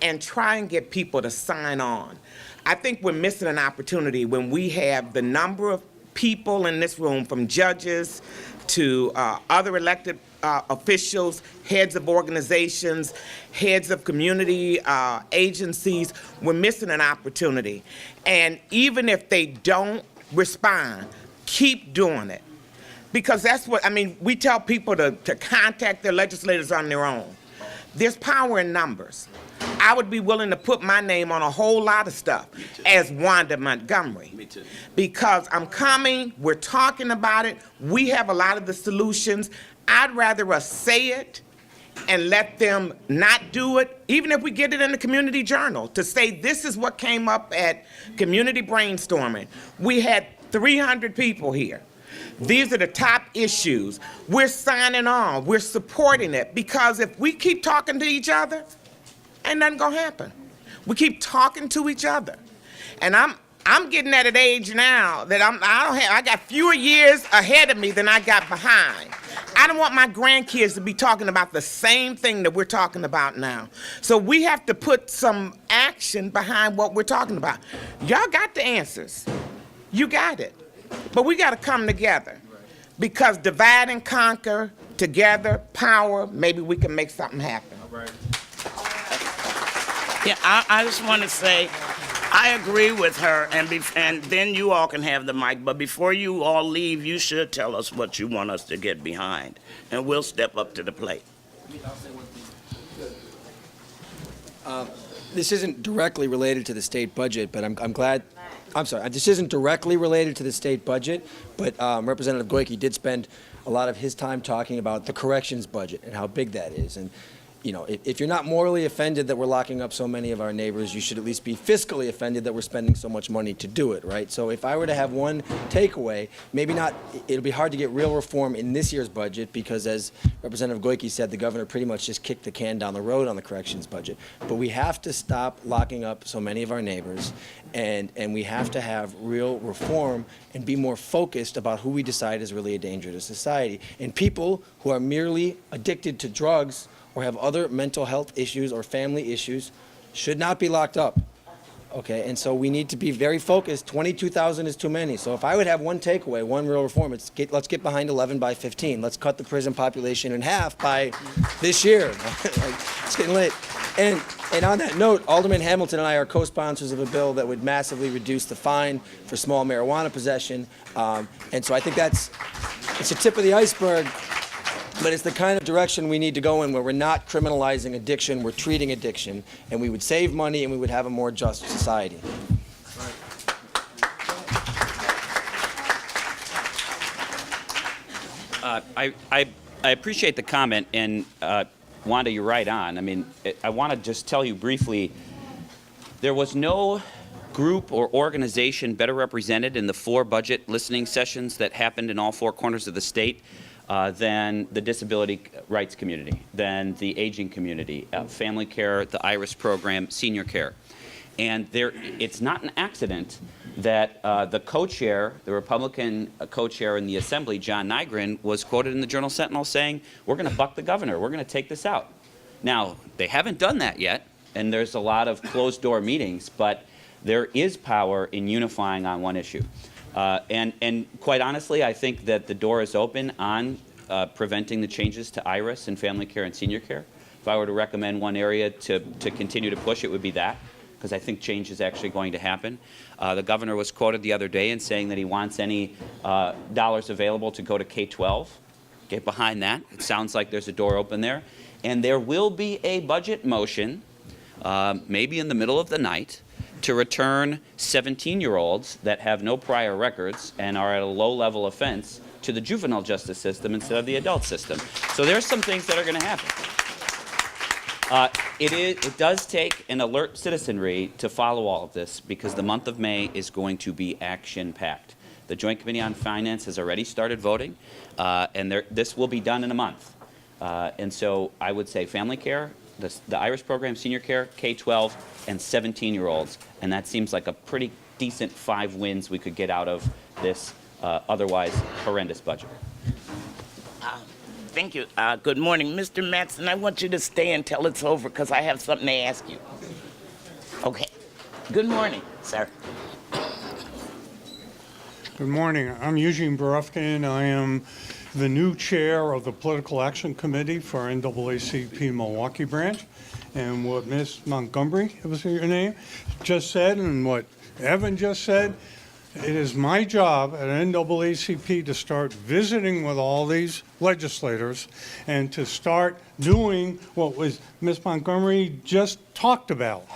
and try and get people to sign on? I think we're missing an opportunity when we have the number of people in this room, from judges to other elected officials, heads of organizations, heads of community agencies. We're missing an opportunity. And even if they don't respond, keep doing it. Because that's what, I mean, we tell people to contact their legislators on their own. There's power in numbers. I would be willing to put my name on a whole lot of stuff as Wanda Montgomery.
Me too.
Because I'm coming, we're talking about it, we have a lot of the solutions. I'd rather us say it and let them not do it, even if we get it in the community journal, to say this is what came up at community brainstorming. We had 300 people here. These are the top issues. We're signing on. We're supporting it. Because if we keep talking to each other, ain't nothing gonna happen. We keep talking to each other. And I'm getting at an age now that I got fewer years ahead of me than I got behind. I don't want my grandkids to be talking about the same thing that we're talking about now. So we have to put some action behind what we're talking about. Y'all got the answers. You got it. But we got to come together, because divide and conquer, together, power, maybe we can make something happen.
Yeah, I just want to say, I agree with her, and then you all can have the mic. But before you all leave, you should tell us what you want us to get behind, and we'll step up to the plate.
This isn't directly related to the state budget, but I'm glad. I'm sorry, this isn't directly related to the state budget, but Representative Goyke did spend a lot of his time talking about the corrections budget and how big that is. And you know, if you're not morally offended that we're locking up so many of our neighbors, you should at least be fiscally offended that we're spending so much money to do it, right? So if I were to have one takeaway, maybe not, it'll be hard to get real reform in this year's budget because, as Representative Goyke said, the governor pretty much just kicked the can down the road on the corrections budget. But we have to stop locking up so many of our neighbors, and we have to have real reform and be more focused about who we decide is really a danger to society. And people who are merely addicted to drugs or have other mental health issues or family issues should not be locked up. Okay, and so we need to be very focused. 22,000 is too many. So if I would have one takeaway, one real reform, let's get behind 11 by 15. Let's cut the prison population in half by this year. It's getting late. And on that note, Alderman Hamilton and I are co-sponsors of a bill that would massively reduce the fine for small marijuana possession. And so I think it's a tip of the iceberg. But it's the kind of direction we need to go in, where we're not criminalizing addiction, we're treating addiction, and we would save money and we would have a more just society.
I appreciate the comment, and Wanda, you're right on. I mean, I want to just tell you briefly, there was no group or organization better represented in the 4 budget listening sessions that happened in all 4 corners of the state than the disability rights community, than the aging community, family care, the IRIS program, senior care. And it's not an accident that the co-chair, the Republican co-chair in the Assembly, John Nygren, was quoted in the Journal Sentinel saying, we're going to buck the governor. We're going to take this out. Now, they haven't done that yet, and there's a lot of closed-door meetings, but there is power in unifying on one issue. And quite honestly, I think that the door is open on preventing the changes to IRIS and family care and senior care. If I were to recommend one area to continue to push, it would be that, because I think change is actually going to happen. The governor was quoted the other day in saying that he wants any dollars available to go to K-12. Get behind that. It sounds like there's a door open there. And there will be a budget motion, maybe in the middle of the night, to return 17-year-olds that have no prior records and are at a low-level offense to the juvenile justice system instead of the adult system. So there's some things that are going to happen. It does take an alert citizenry to follow all of this, because the month of May is going to be action-packed. The Joint Committee on Finance has already started voting, and this will be done in a month. And so I would say family care, the IRIS program, senior care, K-12, and 17-year-olds. And that seems like a pretty decent 5 wins we could get out of this otherwise horrendous budget.
Thank you. Good morning. Mr. Matson, I want you to stay until it's over because I have something to ask you. Okay. Good morning, sir.
Good morning. I'm Eugene Borufkin. I am the new chair of the Political Action Committee for NAACP Milwaukee branch. And what Ms. Montgomery, was your name, just said, and what Evan just said, it is my job at NAACP to start visiting with all these legislators and to start doing what was Ms. Montgomery just talked about.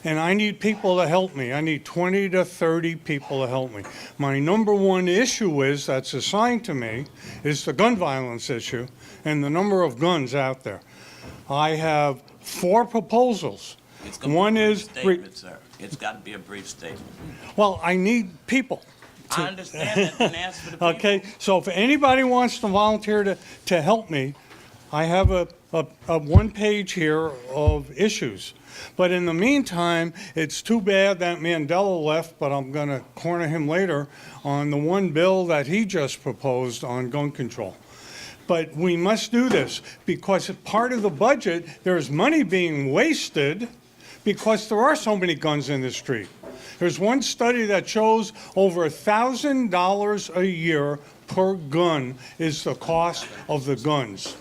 And I need people to help me. I need 20 to 30 people to help me. My number one issue that's assigned to me is the gun violence issue and the number of guns out there. I have 4 proposals. One is
statement, sir. It's got to be a brief statement.
Well, I need people.
I understand that, and ask for the people.
Okay, so if anybody wants to volunteer to help me, I have a 1 page here of issues. But in the meantime, it's too bad that Mandela left, but I'm going to corner him later on the one bill that he just proposed on gun control. But we must do this because part of the budget, there's money being wasted because there are so many guns in the street. There's one study that shows over $1,000 a year per gun is the cost of the guns.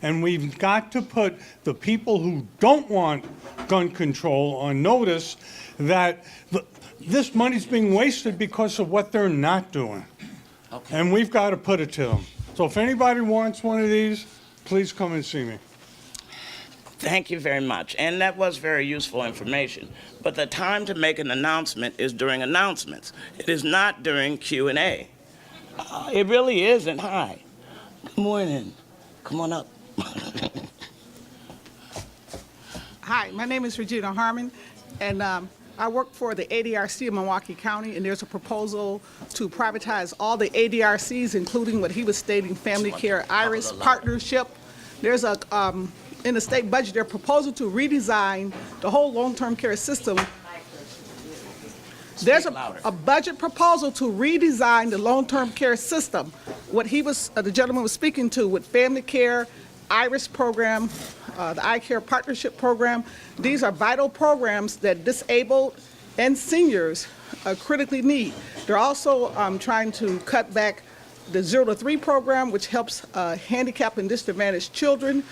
And we've got to put the people who don't want gun control on notice that this money's being wasted because of what they're not doing. Okay. And we've got to put it to them. So if anybody wants one of these, please come and see me.
Thank you very much. And that was very useful information. But the time to make an announcement is during announcements. It is not during Q&A. It really isn't. Hi. Good morning. Come on up.
Hi, my name is Regina Harmon, and I work for the ADRC of Milwaukee County, and there's a proposal to privatize all the ADRCs, including what he was stating, family care, IRIS partnership. There's a, in the state budget, there's a proposal to redesign the whole long-term care system. There's a budget proposal to redesign the long-term care system. What he was, the gentleman was speaking to with family care, IRIS program, the eye care partnership program. These are vital programs that disabled and seniors critically need. They're also trying to cut back the 0 to 3 program, which helps handicapped and disadvantaged children.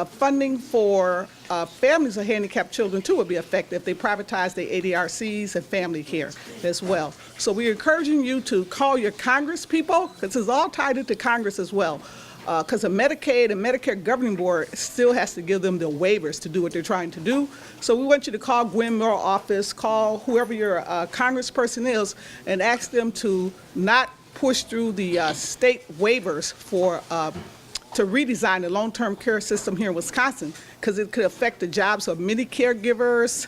Funding for families of handicapped children, too, would be effective if they privatize the ADRCs and family care as well. So we're encouraging you to call your Congress people, because it's all tied into Congress as well. Because the Medicaid and Medicare Governing Board still has to give them the waivers to do what they're trying to do. So we want you to call Gwen Moore office, call whoever your congressperson is, and ask them to not push through the state waivers for to redesign the long-term care system here in Wisconsin, because it could affect the jobs of many caregivers,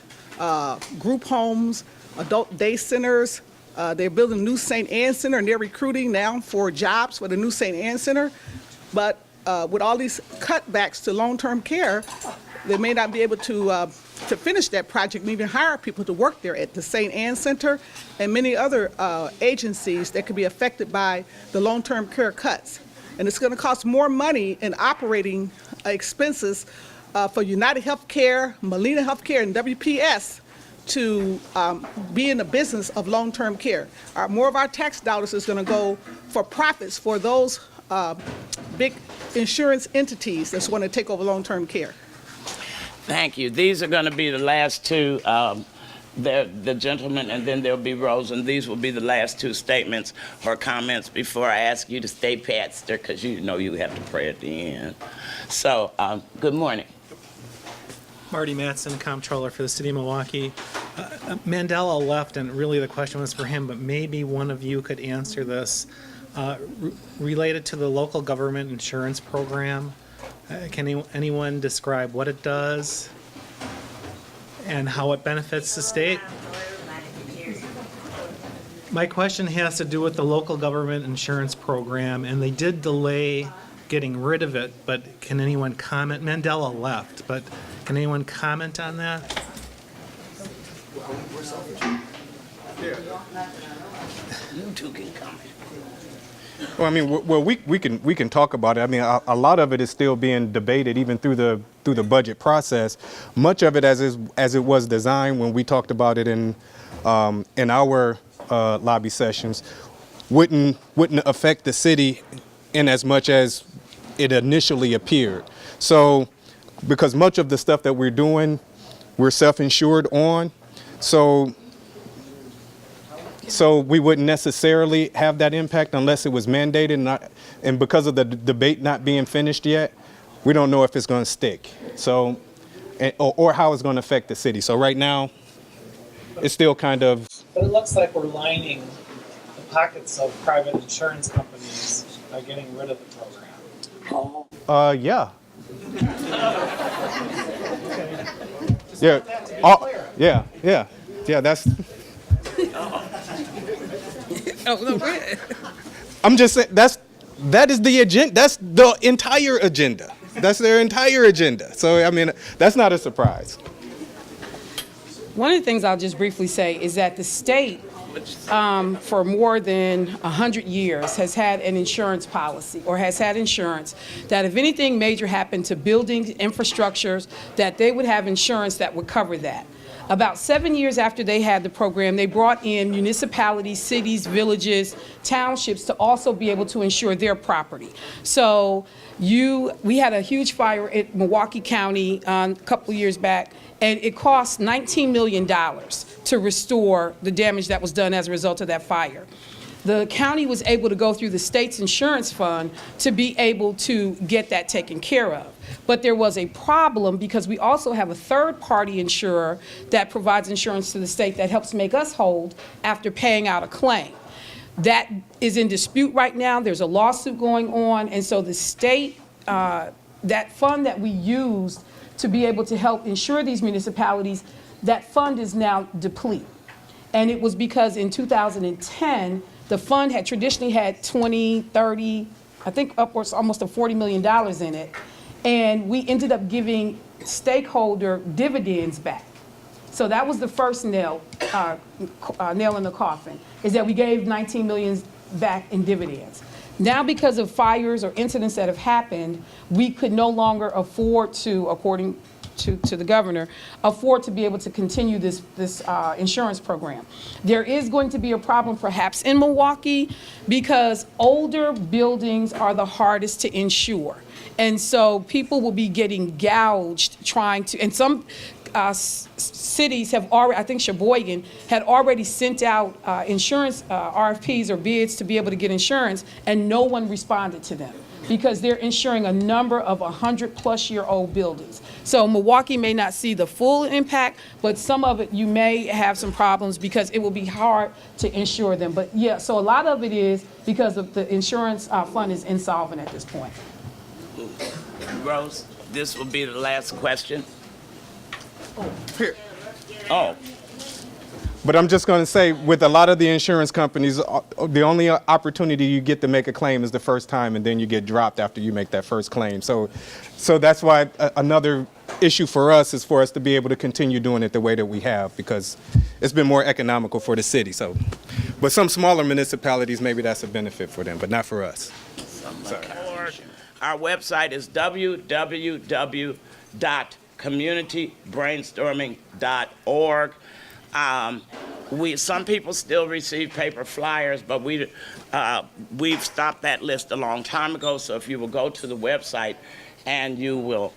group homes, adult day centers. They're building a new St. Anne Center, and they're recruiting now for jobs for the new St. Anne Center. But with all these cutbacks to long-term care, they may not be able to to finish that project and even hire people to work there at the St. Anne Center and many other agencies that could be affected by the long-term care cuts. And it's going to cost more money in operating expenses for United Healthcare, Molina Healthcare, and WPS to be in the business of long-term care. More of our tax dollars is going to go for profits for those big insurance entities that's going to take over long-term care.
Thank you. These are going to be the last two, the gentleman, and then there'll be Rose, and these will be the last two statements or comments before I ask you to stay pastor, because you know you have to pray at the end. So, good morning.
Marty Mattson, comptroller for the city of Milwaukee. Mandela left, and really the question was for him, but maybe one of you could answer this. Related to the local government insurance program, can anyone describe what it does and how it benefits the state? My question has to do with the local government insurance program, and they did delay getting rid of it, but can anyone comment? Mandela left, but can anyone comment on that?
You two can comment.
Well, I mean, we can talk about it. I mean, a lot of it is still being debated, even through the budget process. Much of it, as it was designed when we talked about it in our lobby sessions, wouldn't affect the city in as much as it initially appeared. So, because much of the stuff that we're doing, we're self-insured on, so we wouldn't necessarily have that impact unless it was mandated, and because of the debate not being finished yet, we don't know if it's going to stick. So, or how it's going to affect the city. So right now, it's still kind of.
But it looks like we're lining the pockets of private insurance companies by getting rid of the program.
Yeah. Yeah. Yeah. That's.
Oh, no, go ahead.
I'm just saying that is the agenda. That's the entire agenda. That's their entire agenda. So I mean, that's not a surprise.
One of the things I'll just briefly say is that the state, for more than 100 years, has had an insurance policy, or has had insurance, that if anything major happened to buildings, infrastructures, that they would have insurance that would cover that. About 7 years after they had the program, they brought in municipalities, cities, villages, townships to also be able to insure their property. So we had a huge fire in Milwaukee County a couple of years back, and it cost $19 million to restore the damage that was done as a result of that fire. The county was able to go through the state's insurance fund to be able to get that taken care of. But there was a problem because we also have a third-party insurer that provides insurance to the state that helps make us whole after paying out a claim. That is in dispute right now. There's a lawsuit going on, and so the state, that fund that we used to be able to help insure these municipalities, that fund is now depleted. And it was because in 2010, the fund had traditionally had 20, 30, I think upwards almost to $40 million in it. And we ended up giving stakeholder dividends back. So that was the first nail in the coffin, is that we gave 19 million back in dividends. Now, because of fires or incidents that have happened, we could no longer afford to, according to the governor, afford to be able to continue this insurance program. There is going to be a problem perhaps in Milwaukee because older buildings are the hardest to insure. And so people will be getting gouged trying to, and some cities have already, I think Sheboygan had already sent out insurance RFPs or bids to be able to get insurance, and no one responded to them because they're insuring a number of 100-plus-year-old buildings. So Milwaukee may not see the full impact, but some of it you may have some problems because it will be hard to insure them. But yeah, so a lot of it is because of the insurance fund is insolvent at this point.
Rose, this will be the last question.
Here.
Oh.
But I'm just going to say, with a lot of the insurance companies, the only opportunity you get to make a claim is the first time, and then you get dropped after you make that first claim. So that's why another issue for us is for us to be able to continue doing it the way that we have, because it's been more economical for the city. So, but some smaller municipalities, maybe that's a benefit for them, but not for us. Sorry.
Our website is www.communitybrainstorming.org. Some people still receive paper flyers, but we've stopped that list a long time ago. So if you will go to the website and you will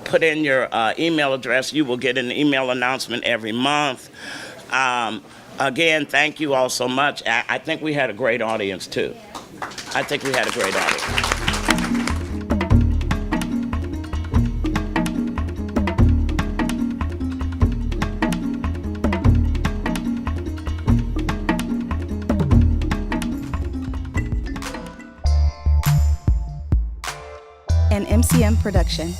put in your email address, you will get an email announcement every month. Again, thank you all so much. I think we had a great audience too. I think we had a great audience.
An MCM production.